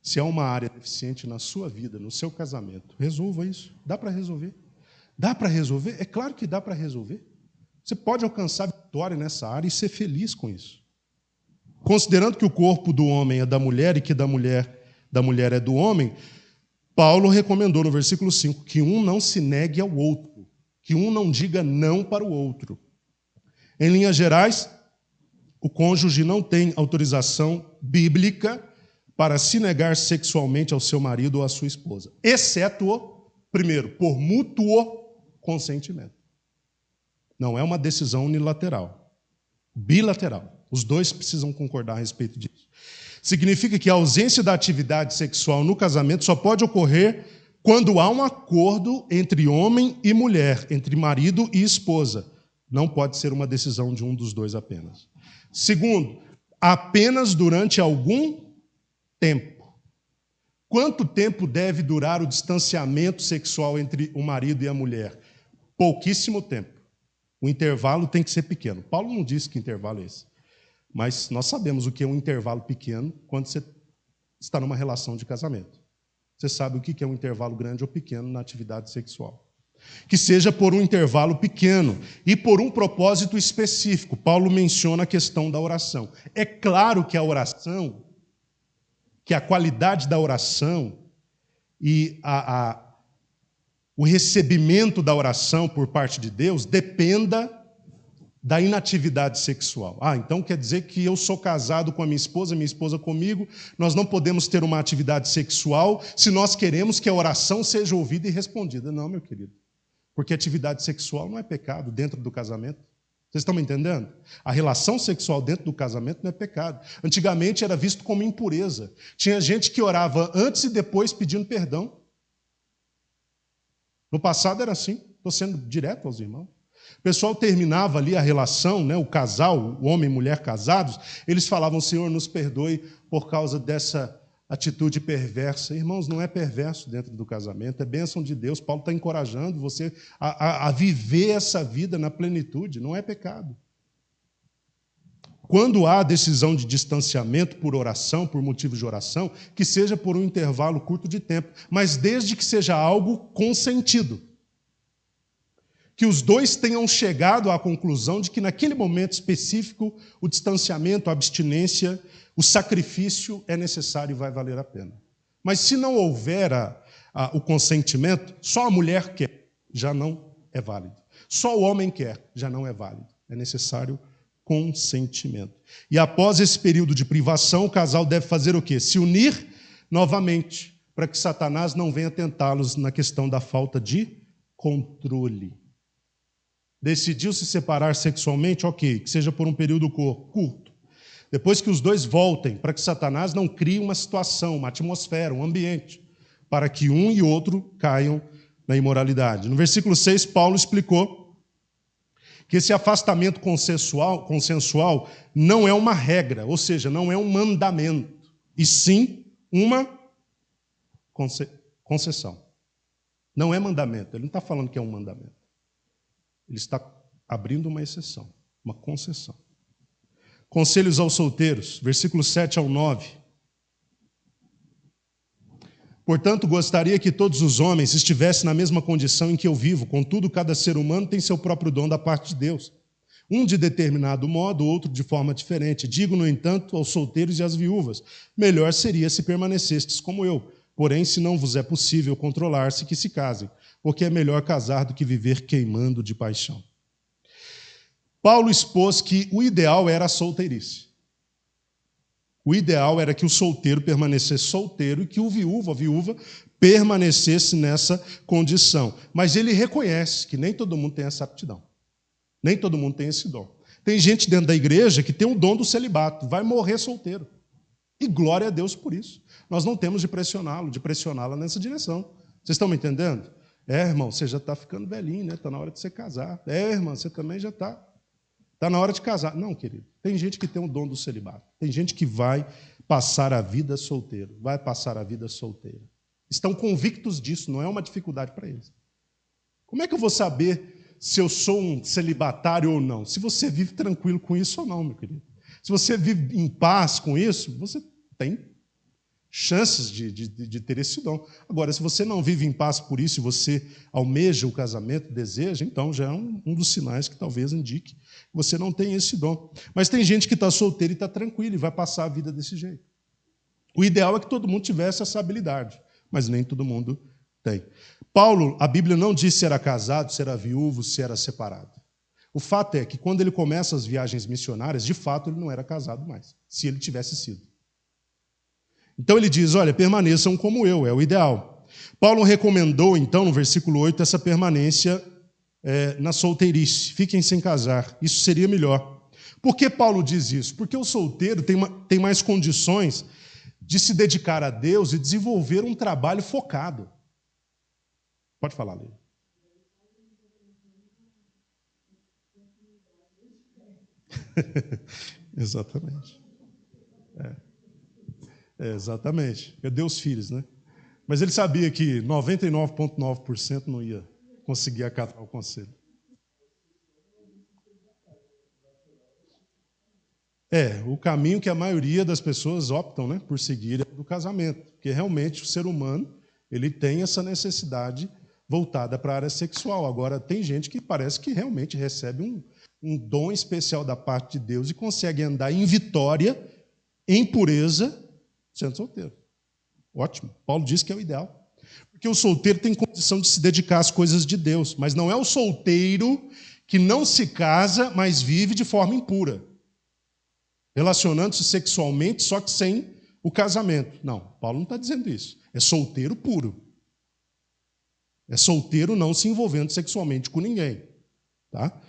Se há uma área deficiente na sua vida, no seu casamento, resolva isso. Dá para resolver? Dá para resolver? É claro que dá para resolver. Você pode alcançar vitória nessa área e ser feliz com isso. Considerando que o corpo do homem é da mulher e que da mulher é do homem, Paulo recomendou no versículo 5 que um não se negue ao outro, que um não diga não para o outro. Em linhas gerais, o cônjuge não tem autorização bíblica para se negar sexualmente ao seu marido ou à sua esposa, exceto, primeiro, por mútuo consentimento. Não é uma decisão unilateral, bilateral. Os dois precisam concordar a respeito disso. Significa que a ausência da atividade sexual no casamento só pode ocorrer quando há um acordo entre homem e mulher, entre marido e esposa. Não pode ser uma decisão de um dos dois apenas. Segundo, apenas durante algum tempo. Quanto tempo deve durar o distanciamento sexual entre o marido e a mulher? Pouquíssimo tempo. O intervalo tem que ser pequeno. Paulo não disse que intervalo é esse. Mas nós sabemos o que é um intervalo pequeno quando você está numa relação de casamento. Você sabe o que é um intervalo grande ou pequeno na atividade sexual. Que seja por um intervalo pequeno e por um propósito específico. Paulo menciona a questão da oração. É claro que a oração, que a qualidade da oração e o recebimento da oração por parte de Deus dependa da inatividade sexual. Então quer dizer que eu sou casado com a minha esposa comigo, nós não podemos ter uma atividade sexual se nós queremos que a oração seja ouvida e respondida. Não, meu querido. Porque atividade sexual não é pecado dentro do casamento. Vocês estão me entendendo? A relação sexual dentro do casamento não é pecado. Antigamente era visto como impureza. Tinha gente que orava antes e depois pedindo perdão. No passado era assim. Estou sendo direto aos irmãos. O pessoal terminava ali a relação, né, o casal, o homem e mulher casados, eles falavam, Senhor, nos perdoe por causa dessa atitude perversa. Irmãos, não é perverso dentro do casamento, é bênção de Deus. Paulo está encorajando você a viver essa vida na plenitude, não é pecado. Quando há decisão de distanciamento por oração, por motivo de oração, que seja por um intervalo curto de tempo, mas desde que seja algo consentido. Que os dois tenham chegado à conclusão de que naquele momento específico o distanciamento, a abstinência, o sacrifício é necessário e vai valer a pena. Mas se não houver o consentimento, só a mulher quer, já não é válido. Só o homem quer, já não é válido. É necessário consentimento. E após esse período de privação, o casal deve fazer o quê? Se unir novamente, para que Satanás não venha tentá-los na questão da falta de controle. Decidiu se separar sexualmente, ok, que seja por um período curto. Depois que os dois voltem, para que Satanás não crie uma situação, uma atmosfera, um ambiente, para que um e outro caiam na imoralidade. No versículo 6, Paulo explicou que esse afastamento consensual não é uma regra, ou seja, não é um mandamento, e sim uma concessão. Não é mandamento, ele não está falando que é um mandamento. Ele está abrindo uma exceção, uma concessão. Conselhos aos solteiros, versículos 7 ao 9. Portanto, gostaria que todos os homens estivessem na mesma condição em que eu vivo, contudo, cada ser humano tem seu próprio dom da parte de Deus. Um de determinado modo, outro de forma diferente. Digo, no entanto, aos solteiros e às viúvas, melhor seria se permanecestes como eu. Porém, se não vos é possível controlar-se, que se casem, porque é melhor casar do que viver queimando de paixão. Paulo expôs que o ideal era a solteirice. O ideal era que o solteiro permanecesse solteiro e que o viúvo, a viúva, permanecesse nessa condição. Mas ele reconhece que nem todo mundo tem essa aptidão. Nem todo mundo tem esse dom. Tem gente dentro da igreja que tem o dom do celibato, vai morrer solteiro. E glória a Deus por isso. Nós não temos de pressioná-lo, de pressioná-la nessa direção. Vocês estão me entendendo? Irmão, você já está ficando velhinho, né? Está na hora de você casar. Irmã, você também já está. Está na hora de casar. Não, querido. Tem gente que tem o dom do celibato. Tem gente que vai passar a vida solteiro. Vai passar a vida solteira. Estão convictos disso, não é uma dificuldade para eles. Como é que eu vou saber se eu sou um celibatário ou não? Se você vive tranquilo com isso ou não, meu querido. Se você vive em paz com isso, você tem chances de ter esse dom. Agora, se você não vive em paz por isso e você almeja o casamento, deseja, então já é um dos sinais que talvez indique que você não tem esse dom. Mas tem gente que está solteira e está tranquila e vai passar a vida desse jeito. O ideal é que todo mundo tivesse essa habilidade, mas nem todo mundo tem. Paulo, a Bíblia não diz se era casado, se era viúvo, se era separado. O fato é que quando ele começa as viagens missionárias, de fato ele não era casado mais, se ele tivesse sido. Então ele diz, olha, permaneçam como eu, é o ideal. Paulo recomendou, então, no versículo 8, essa permanência na solteirice. Fiquem sem casar, isso seria melhor. Por que Paulo diz isso? Porque o solteiro tem mais condições de se dedicar a Deus e desenvolver um trabalho focado. Pode falar, Leila. Exatamente. Exatamente. Cadê os filhos, né? Mas ele sabia que 99,9% não ia conseguir acatar o conselho. O caminho que a maioria das pessoas optam, por seguir é do casamento, porque realmente o ser humano ele tem essa necessidade voltada para a área sexual. Agora, tem gente que parece que realmente recebe um dom especial da parte de Deus e consegue andar em vitória, em pureza, sendo solteiro. Ótimo. Paulo diz que é o ideal. Porque o solteiro tem condição de se dedicar às coisas de Deus, mas não é o solteiro que não se casa, mas vive de forma impura, relacionando-se sexualmente, só que sem o casamento. Não, Paulo não está dizendo isso. É solteiro puro. É solteiro não se envolvendo sexualmente com ninguém. Tá?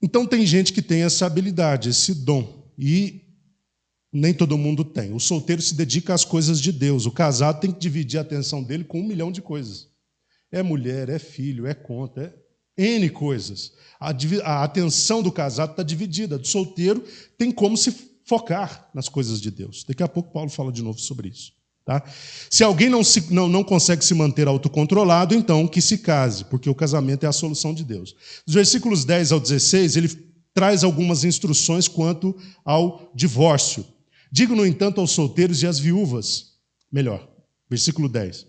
Então tem gente que tem essa habilidade, esse dom, e nem todo mundo tem. O solteiro se dedica às coisas de Deus. O casado tem que dividir a atenção dele com 1 milhão de coisas. É mulher, é filho, é conta, é N coisas. A atenção do casado está dividida. Do solteiro tem como se focar nas coisas de Deus. Daqui a pouco Paulo fala de novo sobre isso. Tá? Se alguém não consegue se manter autocontrolado, então que se case, porque o casamento é a solução de Deus. Dos versículos 10 ao 16, ele traz algumas instruções quanto ao divórcio. Digo, no entanto, aos solteiros e às viúvas, melhor, versículo 10.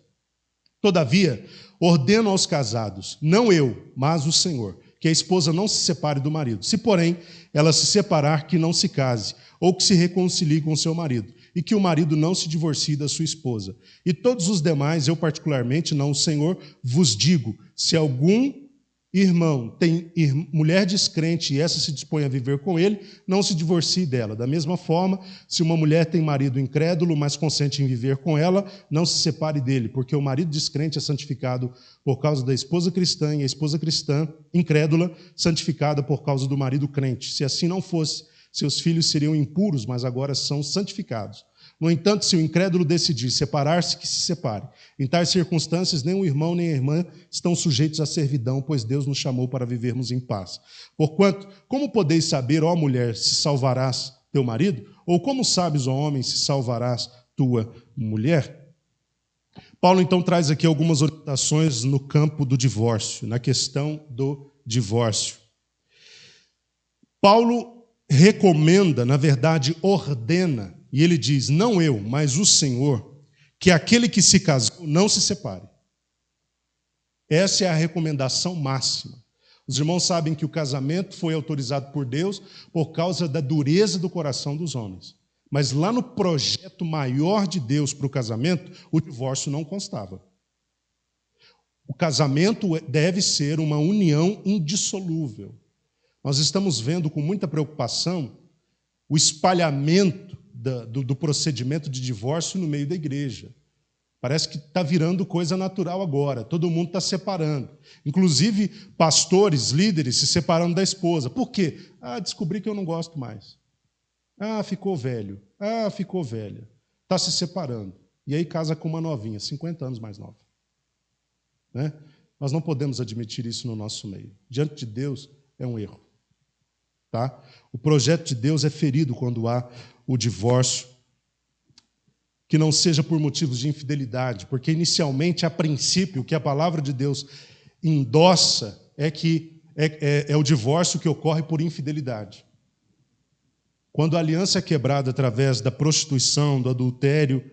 Todavia, ordeno aos casados, não eu, mas o Senhor, que a esposa não se separe do marido. Se, porém, ela se separar, que não se case, ou que se reconcilie com seu marido, e que o marido não se divorcie da sua esposa. E todos os demais, eu particularmente, não o Senhor, vos digo, se algum irmão tem mulher descrente e essa se dispõe a viver com ele, não se divorcie dela. Da mesma forma, se uma mulher tem marido incrédulo, mas consente em viver com ela, não se separe dele, porque o marido descrente é santificado por causa da esposa cristã e a esposa cristã incrédula santificada por causa do marido crente. Se assim não fosse, seus filhos seriam impuros, mas agora são santificados. No entanto, se o incrédulo decidir separar-se, que se separe. Em tais circunstâncias, nem o irmão nem a irmã estão sujeitos à servidão, pois Deus nos chamou para vivermos em paz. Porquanto, como podeis saber, ó mulher, se salvarás teu marido? Ou como sabes, ó homem, se salvarás tua mulher? Paulo, então, traz aqui algumas orientações no campo do divórcio, na questão do divórcio. Paulo recomenda, na verdade, ordena, e ele diz, não eu, mas o Senhor, que aquele que se casou não se separe. Essa é a recomendação máxima. Os irmãos sabem que o casamento foi autorizado por Deus por causa da dureza do coração dos homens. Mas lá no projeto maior de Deus para o casamento, o divórcio não constava. O casamento deve ser uma união indissolúvel. Nós estamos vendo com muita preocupação o espalhamento do procedimento de divórcio no meio da igreja. Parece que está virando coisa natural agora, todo mundo está separando. Inclusive, pastores, líderes se separando da esposa. Por quê? Descobri que eu não gosto mais. Ficou velho. Ficou velha. Está se separando. E aí casa com uma novinha, 50 anos mais nova. Né? Nós não podemos admitir isso no nosso meio. Diante de Deus, é um erro. Tá? O projeto de Deus é ferido quando há o divórcio, que não seja por motivos de infidelidade, porque inicialmente, a princípio, o que a palavra de Deus endossa é que é o divórcio que ocorre por infidelidade. Quando a aliança é quebrada através da prostituição, do adultério,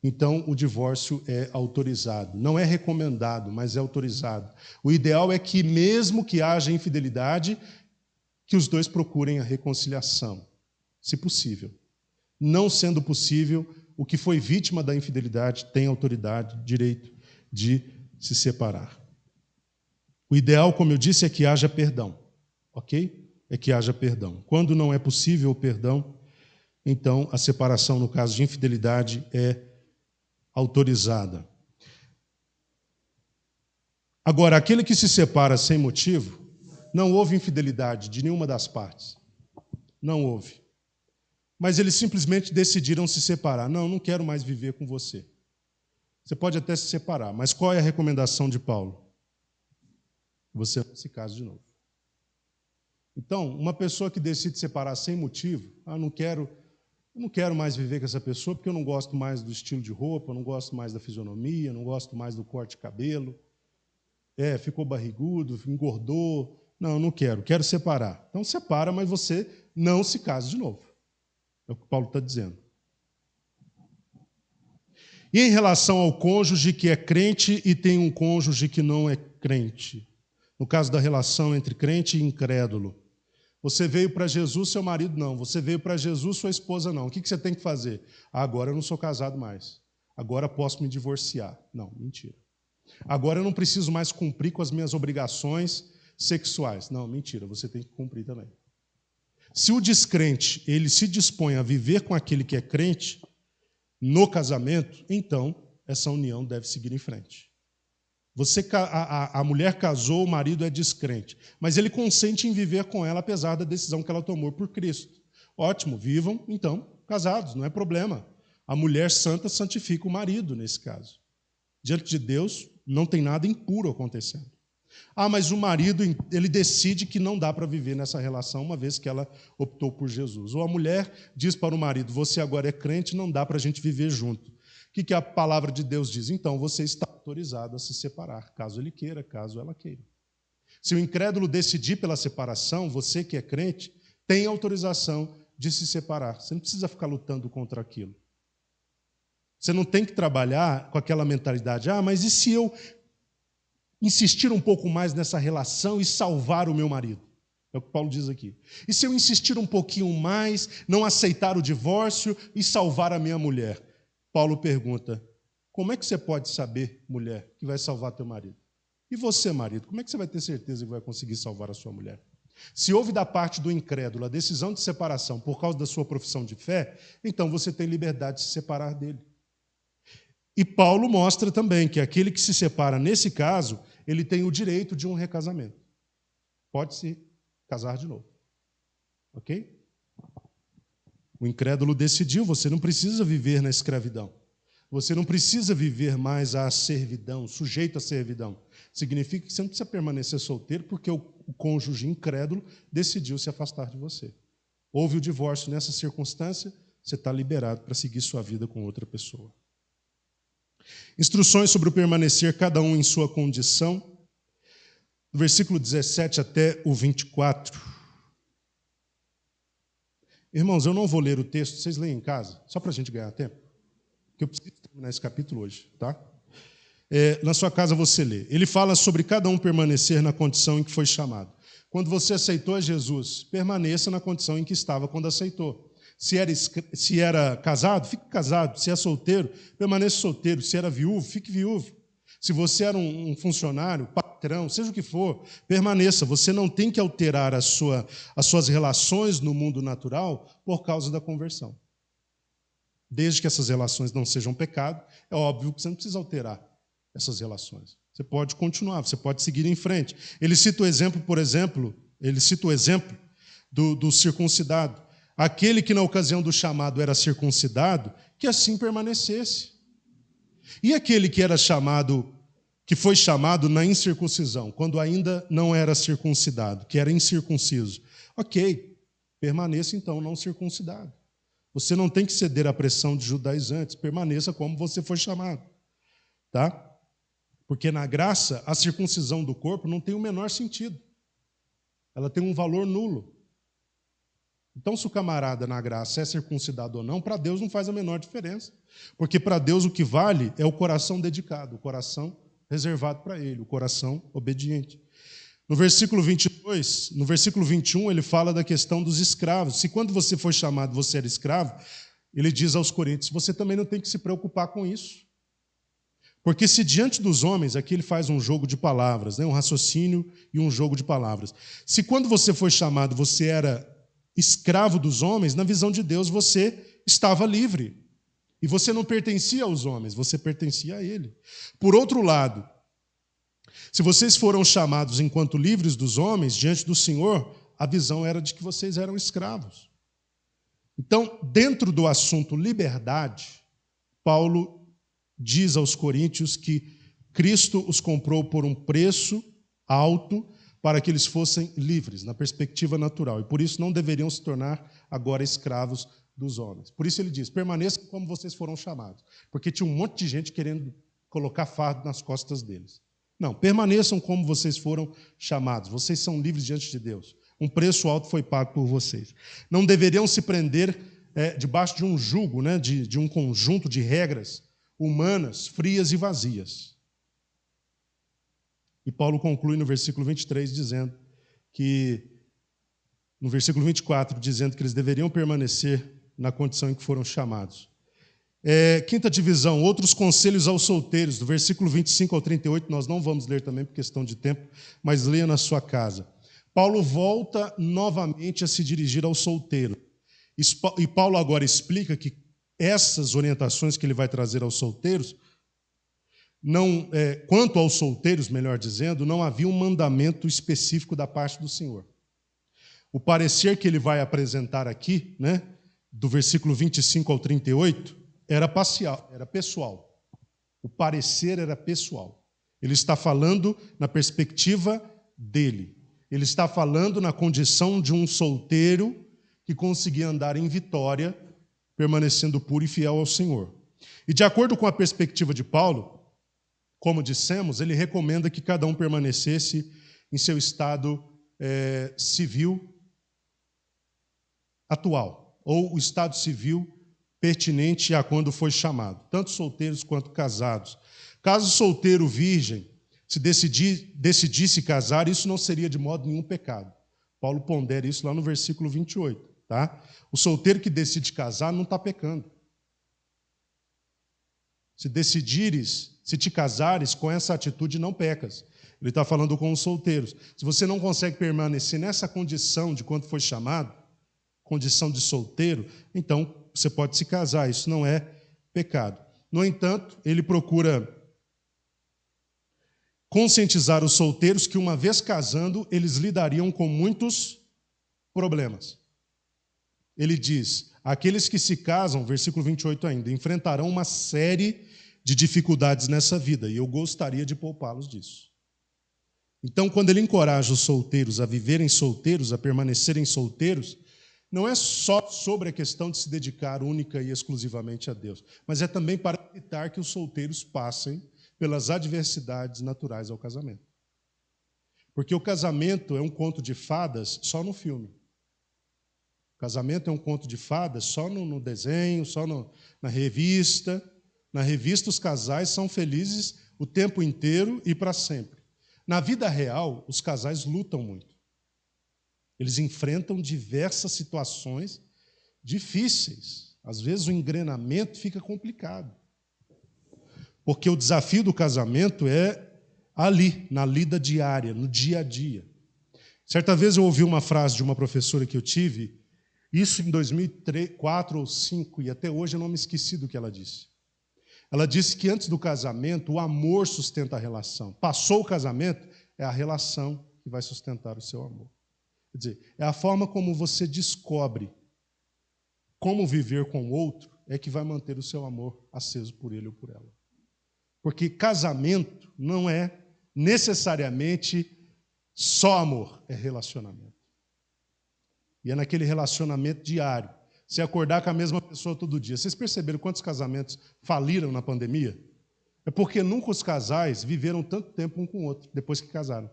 então o divórcio é autorizado. Não é recomendado, mas é autorizado. O ideal é que, mesmo que haja infidelidade, que os dois procurem a reconciliação, se possível. Não sendo possível, o que foi vítima da infidelidade tem autoridade, direito de se separar. O ideal, como eu disse, é que haja perdão, ok? É que haja perdão. Quando não é possível o perdão, então a separação, no caso de infidelidade, é autorizada. Agora, aquele que se separa sem motivo, não houve infidelidade de nenhuma das partes. Não houve. Mas eles simplesmente decidiram se separar. Não quero mais viver com você. Você pode até se separar, mas qual é a recomendação de Paulo? Você não se case de novo. Então, uma pessoa que decide se separar sem motivo, não quero mais viver com essa pessoa porque eu não gosto mais do estilo de roupa, não gosto mais da fisionomia, não gosto mais do corte de cabelo, ficou barrigudo, engordou. Não quero separar. Então separa, mas você não se case de novo. É o que Paulo está dizendo. E em relação ao cônjuge que é crente e tem um cônjuge que não é crente, no caso da relação entre crente e incrédulo, você veio para Jesus, seu marido não. Você veio para Jesus, sua esposa não. O que você tem que fazer? Agora eu não sou casado mais. Agora posso me divorciar. Não, mentira. Agora eu não preciso mais cumprir com as minhas obrigações sexuais. Não, mentira, você tem que cumprir também. Se o descrente ele se dispõe a viver com aquele que é crente no casamento, então essa união deve seguir em frente. A mulher casou, o marido é descrente, mas ele consente em viver com ela, apesar da decisão que ela tomou por Cristo. Ótimo, vivam, então, casados, não é problema. A mulher santa santifica o marido, nesse caso. Diante de Deus, não tem nada impuro acontecendo. Mas o marido, ele decide que não dá para viver nessa relação, uma vez que ela optou por Jesus. Ou a mulher diz para o marido, você agora é crente, não dá para a gente viver junto. O que a palavra de Deus diz? Então, você está autorizado a se separar, caso ele queira, caso ela queira. Se o incrédulo decidir pela separação, você que é crente, tem autorização de se separar. Você não precisa ficar lutando contra aquilo. Você não tem que trabalhar com aquela mentalidade, mas e se eu insistir um pouco mais nessa relação e salvar o meu marido? É o que Paulo diz aqui. E se eu insistir um pouquinho mais, não aceitar o divórcio e salvar a minha mulher? Paulo pergunta, como é que você pode saber, mulher, que vai salvar teu marido? E você, marido, como é que você vai ter certeza que vai conseguir salvar a sua mulher? Se houve da parte do incrédulo a decisão de separação por causa da sua profissão de fé, então você tem liberdade de se separar dele. E Paulo mostra também que aquele que se separa, nesse caso, ele tem o direito de um recasamento. Pode se casar de novo. Ok? O incrédulo decidiu, você não precisa viver na escravidão. Você não precisa viver mais à servidão, sujeito à servidão. Significa que você não precisa permanecer solteiro porque o cônjuge incrédulo decidiu se afastar de você. Houve o divórcio nessa circunstância, você está liberado para seguir sua vida com outra pessoa. Instruções sobre o permanecer, cada um em sua condição. Do versículo 17 até o 24. Irmãos, eu não vou ler o texto, vocês leem em casa, só para a gente ganhar tempo, porque eu preciso terminar esse capítulo hoje, tá? Na sua casa você lê. Ele fala sobre cada um permanecer na condição em que foi chamado. Quando você aceitou a Jesus, permaneça na condição em que estava quando aceitou. Se era casado, fique casado. Se é solteiro, permaneça solteiro. Se era viúvo, fique viúvo. Se você era um funcionário, patrão, seja o que for, permaneça. Você não tem que alterar as suas relações no mundo natural por causa da conversão. Desde que essas relações não sejam pecado, é óbvio que você não precisa alterar essas relações. Você pode continuar, você pode seguir em frente. Ele cita o exemplo, por exemplo, do circuncidado. Aquele que na ocasião do chamado era circuncidado, que assim permanecesse. E aquele que era chamado, que foi chamado na incircuncisão, quando ainda não era circuncidado, que era incircunciso. Ok, permaneça então não circuncidado. Você não tem que ceder à pressão de judaizantes, permaneça como você foi chamado. Tá? Porque na graça, a circuncisão do corpo não tem o menor sentido. Ela tem um valor nulo. Então, se o camarada na graça é circuncidado ou não, para Deus não faz a menor diferença. Porque para Deus o que vale é o coração dedicado, o coração reservado para Ele, o coração obediente. No versículo 22, no versículo 21, ele fala da questão dos escravos. Se quando você foi chamado você era escravo, ele diz aos coríntios, você também não tem que se preocupar com isso. Porque se diante dos homens, aqui ele faz um jogo de palavras, um raciocínio e um jogo de palavras. Se quando você foi chamado você era escravo dos homens, na visão de Deus você estava livre. E você não pertencia aos homens, você pertencia a Ele. Por outro lado, se vocês foram chamados enquanto livres dos homens, diante do Senhor, a visão era de que vocês eram escravos. Então, dentro do assunto liberdade, Paulo diz aos coríntios que Cristo os comprou por um preço alto para que eles fossem livres, na perspectiva natural. E por isso não deveriam se tornar agora escravos dos homens. Por isso ele diz, permaneçam como vocês foram chamados. Porque tinha um monte de gente querendo colocar fardo nas costas deles. Não, permaneçam como vocês foram chamados. Vocês são livres diante de Deus. Um preço alto foi pago por vocês. Não deveriam se prender debaixo de um jugo, de um conjunto de regras humanas, frias e vazias. E Paulo conclui no versículo 23, dizendo que, no versículo 24, dizendo que eles deveriam permanecer na condição em que foram chamados. Quinta divisão, outros conselhos aos solteiros, do versículo 25 ao 38, nós não vamos ler também por questão de tempo, mas leia na sua casa. Paulo volta novamente a se dirigir aos solteiros. E Paulo agora explica que essas orientações que ele vai trazer aos solteiros, quanto aos solteiros, melhor dizendo, não havia um mandamento específico da parte do Senhor. O parecer que ele vai apresentar aqui, né, do versículo 25 ao 38, era parcial, era pessoal. O parecer era pessoal. Ele está falando na perspectiva dele. Ele está falando na condição de um solteiro que conseguia andar em vitória, permanecendo puro e fiel ao Senhor. E de acordo com a perspectiva de Paulo, como dissemos, ele recomenda que cada um permanecesse em seu estado civil atual, ou o estado civil pertinente a quando foi chamado, tanto solteiros quanto casados. Caso o solteiro virgem se decidisse casar, isso não seria de modo nenhum pecado. Paulo pondera isso lá no versículo 28. Tá? O solteiro que decide casar não está pecando. Se te casares, com essa atitude não pecas. Ele está falando com os solteiros. Se você não consegue permanecer nessa condição de quando foi chamado, condição de solteiro, então você pode se casar, isso não é pecado. No entanto, ele procura conscientizar os solteiros que, uma vez casando, eles lidariam com muitos problemas. Ele diz, aqueles que se casam, versículo 28 ainda, enfrentarão uma série de dificuldades nessa vida, e eu gostaria de poupá-los disso. Então, quando ele encoraja os solteiros a viverem solteiros, a permanecerem solteiros, não é só sobre a questão de se dedicar única e exclusivamente a Deus, mas é também para evitar que os solteiros passem pelas adversidades naturais ao casamento. Porque o casamento é um conto de fadas só no filme. O casamento é um conto de fadas só no desenho, só na revista. Na revista, os casais são felizes o tempo inteiro e para sempre. Na vida real, os casais lutam muito. Eles enfrentam diversas situações difíceis. Às vezes o engrenamento fica complicado. Porque o desafio do casamento é ali, na lida diária, no dia a dia. Certa vez eu ouvi uma frase de uma professora que eu tive, isso em 2004 ou 2005, e até hoje eu não me esqueci do que ela disse. Ela disse que antes do casamento, o amor sustenta a relação. Passou o casamento, é a relação que vai sustentar o seu amor. Quer dizer, é a forma como você descobre como viver com o outro é que vai manter o seu amor aceso por ele ou por ela. Porque casamento não é necessariamente só amor, é relacionamento. E é naquele relacionamento diário. Você acordar com a mesma pessoa todo dia. Vocês perceberam quantos casamentos faliram na pandemia? É porque nunca os casais viveram tanto tempo um com o outro, depois que casaram.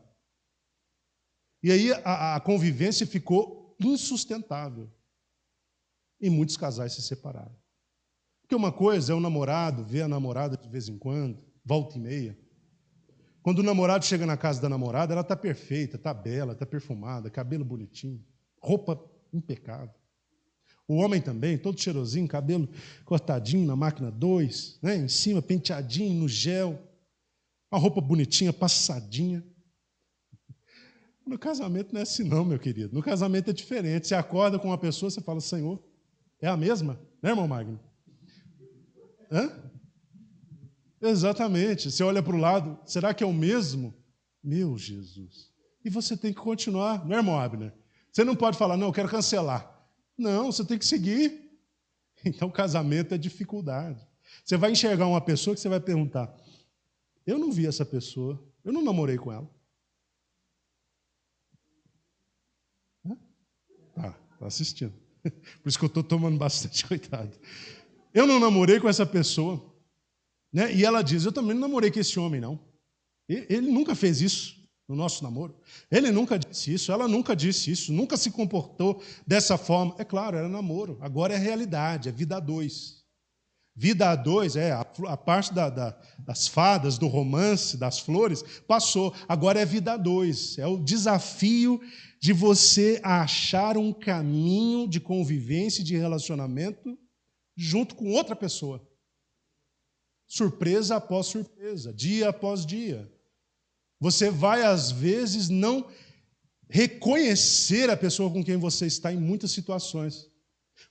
E aí a convivência ficou insustentável. E muitos casais se separaram. Porque uma coisa é o namorado ver a namorada de vez em quando, volta e meia. Quando o namorado chega na casa da namorada, ela está perfeita, está bela, está perfumada, cabelo bonitinho, roupa impecável. O homem também, todo cheirosinho, cabelo cortadinho na máquina 2, né? Em cima, penteadinho no gel, uma roupa bonitinha, passadinha. No casamento não é assim não, meu querido. No casamento é diferente. Você acorda com uma pessoa, você fala, Senhor, é a mesma? Né, irmão Magno? Hã? Exatamente. Você olha para o lado, será que é o mesmo? Meu Jesus. E você tem que continuar, não é, irmão Abner? Você não pode falar, não, eu quero cancelar. Não, você tem que seguir. Então, casamento é dificuldade. Você vai enxergar uma pessoa que você vai perguntar, eu não vi essa pessoa, eu não namorei com ela. Tá assistindo. Por isso que eu estou tomando bastante cuidado. Eu não namorei com essa pessoa. Né? E ela diz, eu também não namorei com esse homem, não. Ele nunca fez isso no nosso namoro. Ele nunca disse isso, ela nunca disse isso, nunca se comportou dessa forma. É claro, era namoro. Agora é realidade, é vida a dois. Vida a dois, a parte das fadas, do romance, das flores, passou. Agora é vida a dois. É o desafio de você achar um caminho de convivência e de relacionamento junto com outra pessoa. Surpresa após surpresa, dia após dia. Você vai, às vezes, não reconhecer a pessoa com quem você está em muitas situações.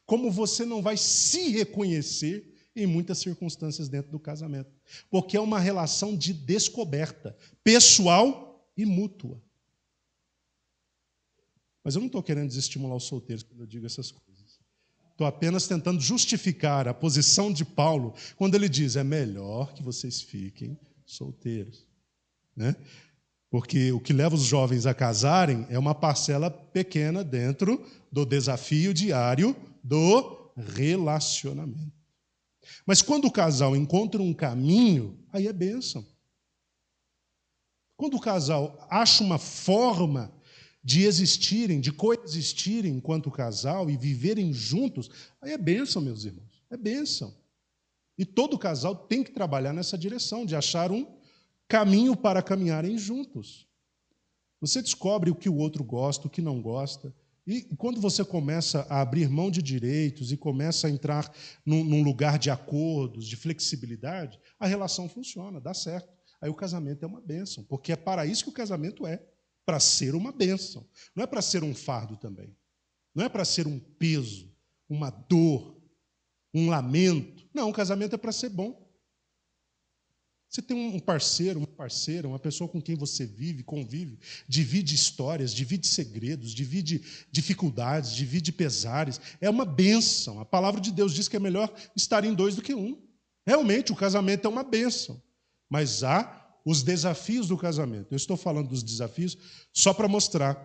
Como você não vai se reconhecer em muitas circunstâncias dentro do casamento. Porque é uma relação de descoberta, pessoal e mútua. Mas eu não estou querendo desestimular os solteiros quando eu digo essas coisas. Estou apenas tentando justificar a posição de Paulo quando ele diz: é melhor que vocês fiquem solteiros. Né? Porque o que leva os jovens a casarem é uma parcela pequena dentro do desafio diário do relacionamento. Mas quando o casal encontra um caminho, aí é bênção. Quando o casal acha uma forma de existirem, de coexistirem enquanto casal e viverem juntos, aí é bênção, meus irmãos. É bênção. E todo casal tem que trabalhar nessa direção, de achar um caminho para caminharem juntos. Você descobre o que o outro gosta, o que não gosta. E quando você começa a abrir mão de direitos e começa a entrar num lugar de acordos, de flexibilidade, a relação funciona, dá certo. Aí o casamento é uma bênção, porque é para isso que o casamento é, para ser uma bênção. Não é para ser um fardo também. Não é para ser um peso, uma dor, um lamento. Não, o casamento é para ser bom. Você tem um parceiro, uma parceira, uma pessoa com quem você vive, convive, divide histórias, divide segredos, divide dificuldades, divide pesares. É uma bênção. A palavra de Deus diz que é melhor estar em dois do que um. Realmente, o casamento é uma bênção. Mas há os desafios do casamento. Eu estou falando dos desafios só para mostrar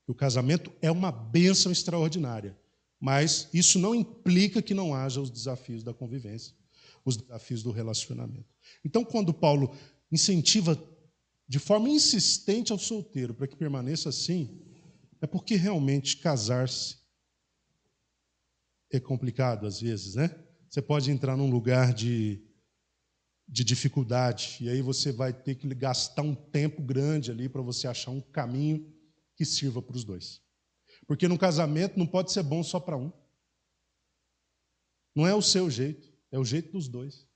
que o casamento é uma bênção extraordinária. Mas isso não implica que não haja os desafios da convivência, os desafios do relacionamento. Então, quando Paulo incentiva de forma insistente ao solteiro para que permaneça assim, é porque realmente casar-se é complicado às vezes, né? Você pode entrar num lugar de dificuldade, e aí você vai ter que gastar um tempo grande ali para você achar um caminho que sirva para os dois. Porque no casamento não pode ser bom só para um. Não é o seu jeito, é o jeito dos dois.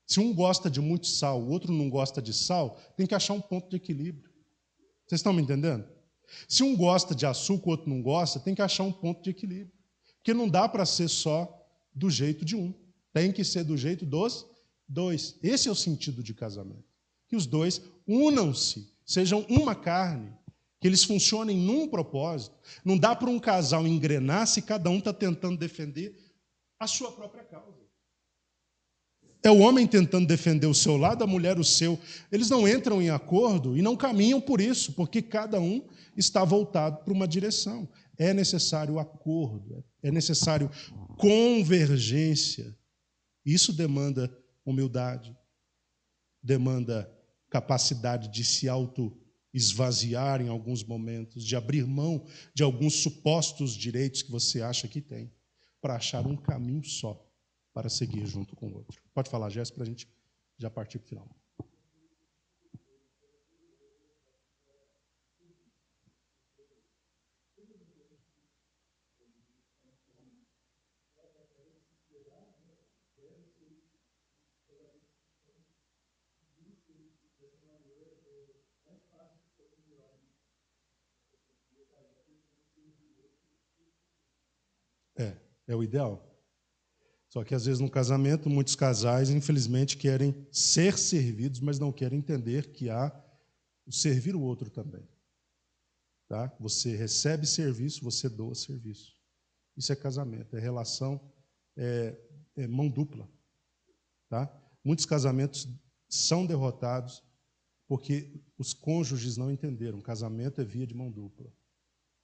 Se um gosta de muito sal, o outro não gosta de sal, tem que achar um ponto de equilíbrio. Vocês estão me entendendo? Se um gosta de açúcar, o outro não gosta, tem que achar um ponto de equilíbrio. Porque não dá para ser só do jeito de um. Tem que ser do jeito dos dois. Esse é o sentido de casamento. Que os dois unam-se, sejam uma carne, que eles funcionem num propósito. Não dá para um casal engrenar se cada um está tentando defender a sua própria causa. É o homem tentando defender o seu lado, a mulher o seu. Eles não entram em acordo e não caminham por isso, porque cada um está voltado para uma direção. É necessário acordo, é necessário convergência. Isso demanda humildade, demanda capacidade de se auto-esvaziar em alguns momentos, de abrir mão de alguns supostos direitos que você acha que tem, para achar um caminho só para seguir junto com o outro. Pode falar, Jéssica, para a gente já partir para o final. É o ideal. Só que, às vezes, no casamento, muitos casais, infelizmente, querem ser servidos, mas não querem entender que há o servir o outro também. Tá? Você recebe serviço, você doa serviço. Isso é casamento, é relação, é mão dupla. Tá? Muitos casamentos são derrotados porque os cônjuges não entenderam. Casamento é via de mão dupla.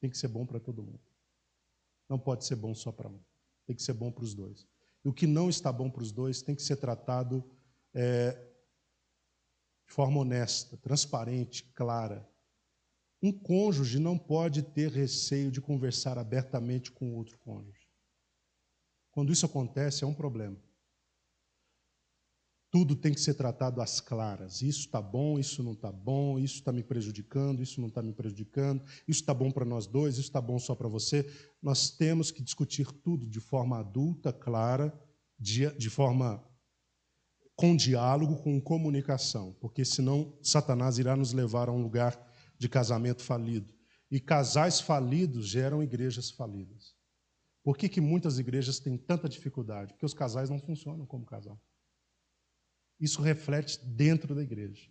Tem que ser bom para todo mundo. Não pode ser bom só para um. Tem que ser bom para os dois. E o que não está bom para os dois tem que ser tratado de forma honesta, transparente, clara. Um cônjuge não pode ter receio de conversar abertamente com o outro cônjuge. Quando isso acontece, é um problema. tudo tem que ser tratado às claras. Isso está bom, isso não está bom, isso está me prejudicando, isso não está me prejudicando, isso está bom para nós dois, isso está bom só para você. Nós temos que discutir tudo de forma adulta, clara, de forma com diálogo, com comunicação, porque senão Satanás irá nos levar a um lugar de casamento falido. E casais falidos geram igrejas falidas. Por que muitas igrejas têm tanta dificuldade? Porque os casais não funcionam como casal. Isso reflete dentro da igreja.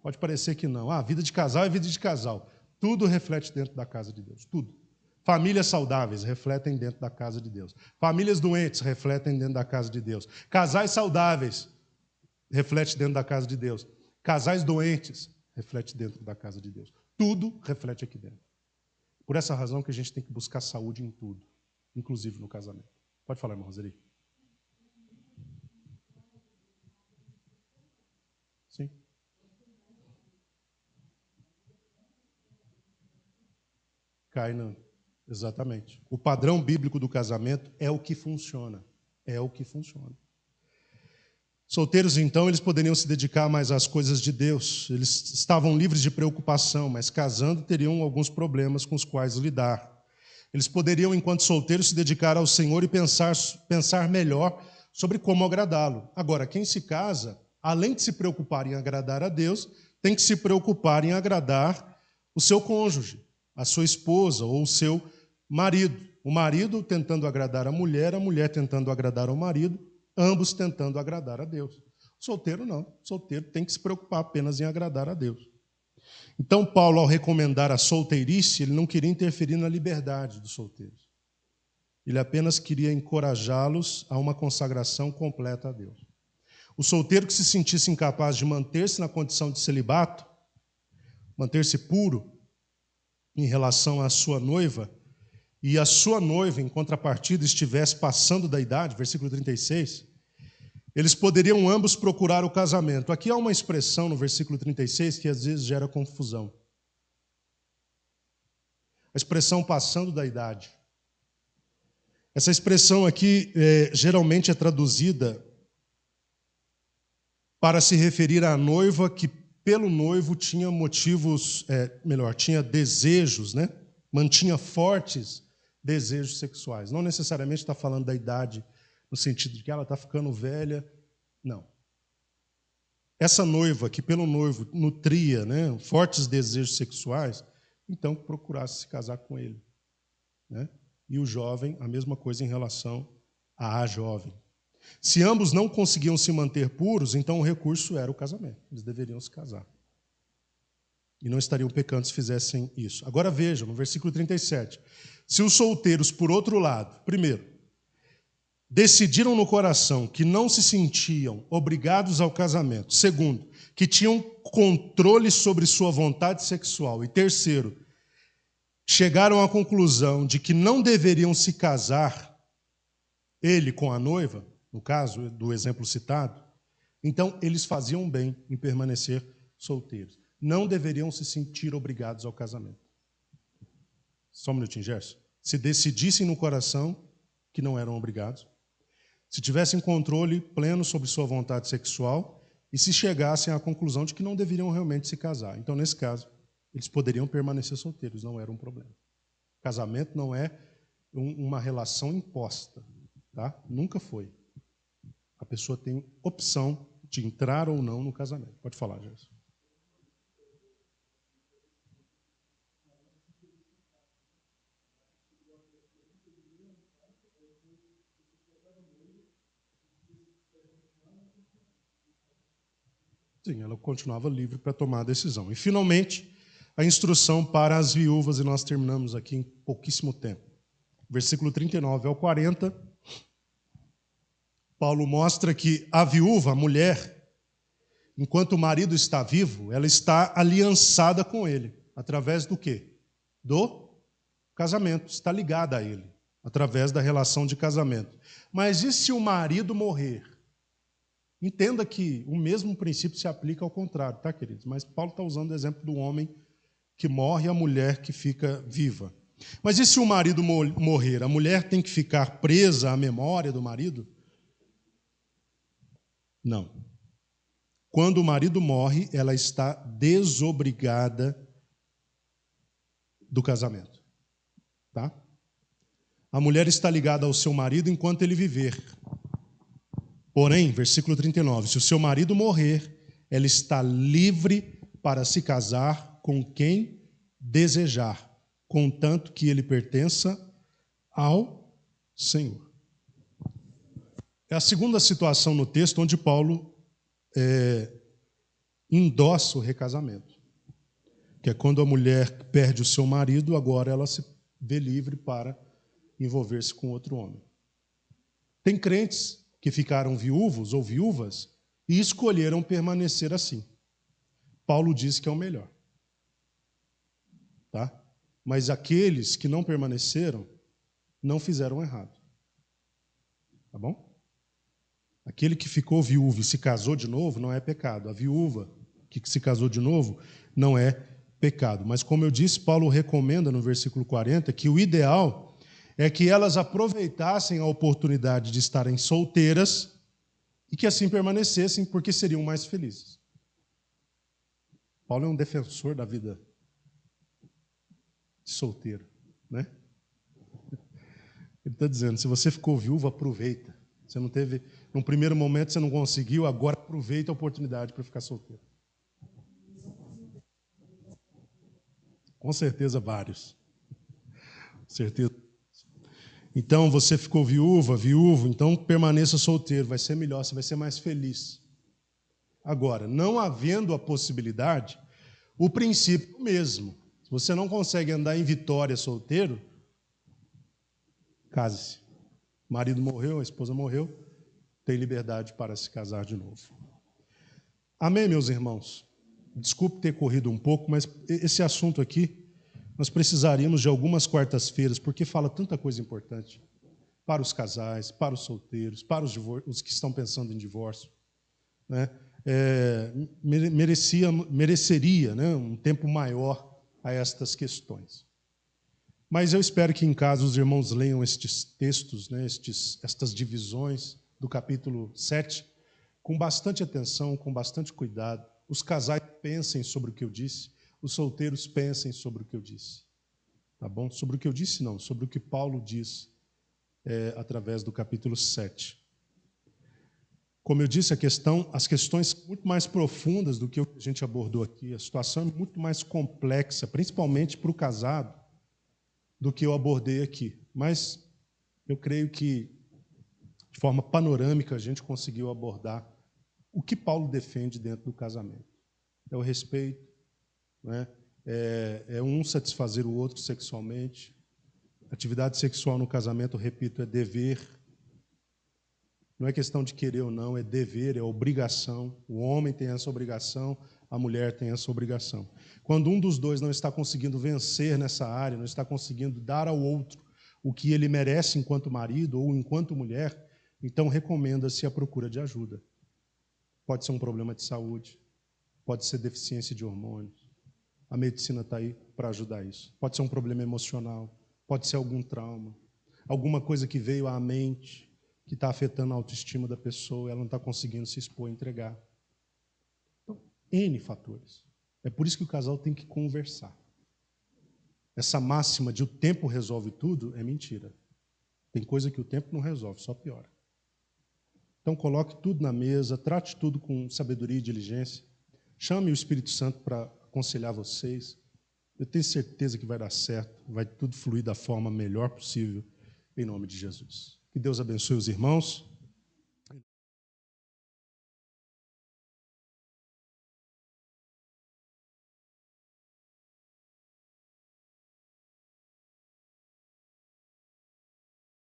Pode parecer que não. Vida de casal é vida de casal. Tudo reflete dentro da casa de Deus. Tudo. Famílias saudáveis refletem dentro da casa de Deus. Famílias doentes refletem dentro da casa de Deus. Casais saudáveis refletem dentro da casa de Deus. Casais doentes refletem dentro da casa de Deus. Tudo reflete aqui dentro. Por essa razão que a gente tem que buscar saúde em tudo, inclusive no casamento. Pode falar, irmão Roseli. Sim. Cai não. Exatamente. O padrão bíblico do casamento é o que funciona. É o que funciona. Solteiros, então, eles poderiam se dedicar mais às coisas de Deus. Eles estavam livres de preocupação, mas casando teriam alguns problemas com os quais lidar. Eles poderiam, enquanto solteiros, se dedicar ao Senhor e pensar melhor sobre como agradá-lo. Agora, quem se casa, além de se preocupar em agradar a Deus, tem que se preocupar em agradar o seu cônjuge, a sua esposa ou o seu marido. O marido tentando agradar a mulher tentando agradar ao marido, ambos tentando agradar a Deus. Solteiro não. Solteiro tem que se preocupar apenas em agradar a Deus. Então, Paulo, ao recomendar a solteirice, ele não queria interferir na liberdade dos solteiros. Ele apenas queria encorajá-los a uma consagração completa a Deus. O solteiro que se sentisse incapaz de manter-se na condição de celibato, manter-se puro em relação à sua noiva, e a sua noiva, em contrapartida, estivesse passando da idade, versículo 36, eles poderiam ambos procurar o casamento. Aqui há uma expressão no versículo 36 que às vezes gera confusão. A expressão passando da idade. Essa expressão aqui geralmente é traduzida para se referir à noiva que, pelo noivo, tinha motivos, tinha desejos, né? Mantinha fortes desejos sexuais. Não necessariamente está falando da idade, no sentido de que ela está ficando velha. Não. Essa noiva que, pelo noivo, nutria, né, fortes desejos sexuais, então procurasse se casar com ele. Né? E o jovem, a mesma coisa em relação à jovem. Se ambos não conseguiam se manter puros, então o recurso era o casamento. Eles deveriam se casar. E não estariam pecando se fizessem isso. Agora vejam, no versículo 37. Se os solteiros, por outro lado, primeiro, decidiram no coração que não se sentiam obrigados ao casamento. Segundo, que tinham controle sobre sua vontade sexual. E terceiro, chegaram à conclusão de que não deveriam se casar, ele com a noiva, no caso do exemplo citado, então eles faziam bem em permanecer solteiros. Não deveriam se sentir obrigados ao casamento. Só um minutinho, Gerson. Se decidissem no coração que não eram obrigados, se tivessem controle pleno sobre sua vontade sexual e se chegassem à conclusão de que não deveriam realmente se casar. Então, nesse caso, eles poderiam permanecer solteiros, não era um problema. Casamento não é uma relação imposta, tá? Nunca foi. A pessoa tem opção de entrar ou não no casamento. Pode falar, Gerson. Sim, ela continuava livre para tomar a decisão. E, finalmente, a instrução para as viúvas, e nós terminamos aqui em pouquíssimo tempo. Versículo 39 ao 40, Paulo mostra que a viúva, a mulher, enquanto o marido está vivo, ela está aliançada com ele. Através do quê? Do casamento. Está ligada a ele, através da relação de casamento. Mas e se o marido morrer? Entenda que o mesmo princípio se aplica ao contrário, tá, queridos? Mas Paulo está usando o exemplo do homem que morre e a mulher que fica viva. Mas e se o marido morrer? A mulher tem que ficar presa à memória do marido? Não. Quando o marido morre, ela está desobrigada do casamento. Tá? A mulher está ligada ao seu marido enquanto ele viver. Porém, versículo 39, se o seu marido morrer, ela está livre para se casar com quem desejar, contanto que ele pertença ao Senhor. É a segunda situação no texto onde Paulo endossa o recasamento, que é quando a mulher perde o seu marido, agora ela se vê livre para envolver-se com outro homem. Tem crentes que ficaram viúvos ou viúvas e escolheram permanecer assim. Paulo diz que é o melhor. Tá? Mas aqueles que não permaneceram não fizeram errado. Tá bom? Aquele que ficou viúvo e se casou de novo não é pecado. A viúva que se casou de novo não é pecado. Mas, como eu disse, Paulo recomenda no versículo 40 que o ideal é que elas aproveitassem a oportunidade de estarem solteiras e que assim permanecessem, porque seriam mais felizes. Paulo é um defensor da vida de solteiro, né? Ele está dizendo, se você ficou viúvo, aproveita. Você não teve, num primeiro momento você não conseguiu, agora aproveita a oportunidade para ficar solteiro. Com certeza vários. Certeza. Então, você ficou viúvo, então permaneça solteiro, vai ser melhor, você vai ser mais feliz. Agora, não havendo a possibilidade, o princípio é o mesmo. Se você não consegue andar em Vitória solteiro, case-se. O marido morreu, a esposa morreu, tem liberdade para se casar de novo. Amém, meus irmãos? Desculpe ter corrido um pouco, mas esse assunto aqui, nós precisaríamos de algumas quartas-feiras, porque fala tanta coisa importante para os casais, para os solteiros, para os que estão pensando em divórcio. Né? Mereceria, né, um tempo maior a estas questões. Mas eu espero que em casa os irmãos leiam estes textos, né, estas divisões do capítulo 7, com bastante atenção, com bastante cuidado. Os casais pensem sobre o que eu disse, os solteiros pensem sobre o que eu disse. Tá bom? Sobre o que eu disse, não, sobre o que Paulo diz através do capítulo 7. Como eu disse, as questões são muito mais profundas do que o que a gente abordou aqui. A situação é muito mais complexa, principalmente para o casado, do que eu abordei aqui. Mas eu creio que, de forma panorâmica, a gente conseguiu abordar o que Paulo defende dentro do casamento. É o respeito, né? É um satisfazer o outro sexualmente. Atividade sexual no casamento, repito, é dever. Não é questão de querer ou não, é dever, é obrigação. O homem tem essa obrigação, a mulher tem essa obrigação. Quando um dos dois não está conseguindo vencer nessa área, não está conseguindo dar ao outro o que ele merece enquanto marido ou enquanto mulher, então recomenda-se a procura de ajuda. Pode ser um problema de saúde, pode ser deficiência de hormônios. A medicina está aí para ajudar isso. Pode ser um problema emocional, pode ser algum trauma, alguma coisa que veio à mente, que está afetando a autoestima da pessoa, ela não está conseguindo se expor e entregar. Então, N fatores. É por isso que o casal tem que conversar. Essa máxima de o tempo resolve tudo é mentira. Tem coisa que o tempo não resolve, só piora. Então, coloque tudo na mesa, trate tudo com sabedoria e diligência. Chame o Espírito Santo para aconselhar vocês. Eu tenho certeza que vai dar certo, vai tudo fluir da forma melhor possível, em nome de Jesus. Que Deus abençoe os irmãos.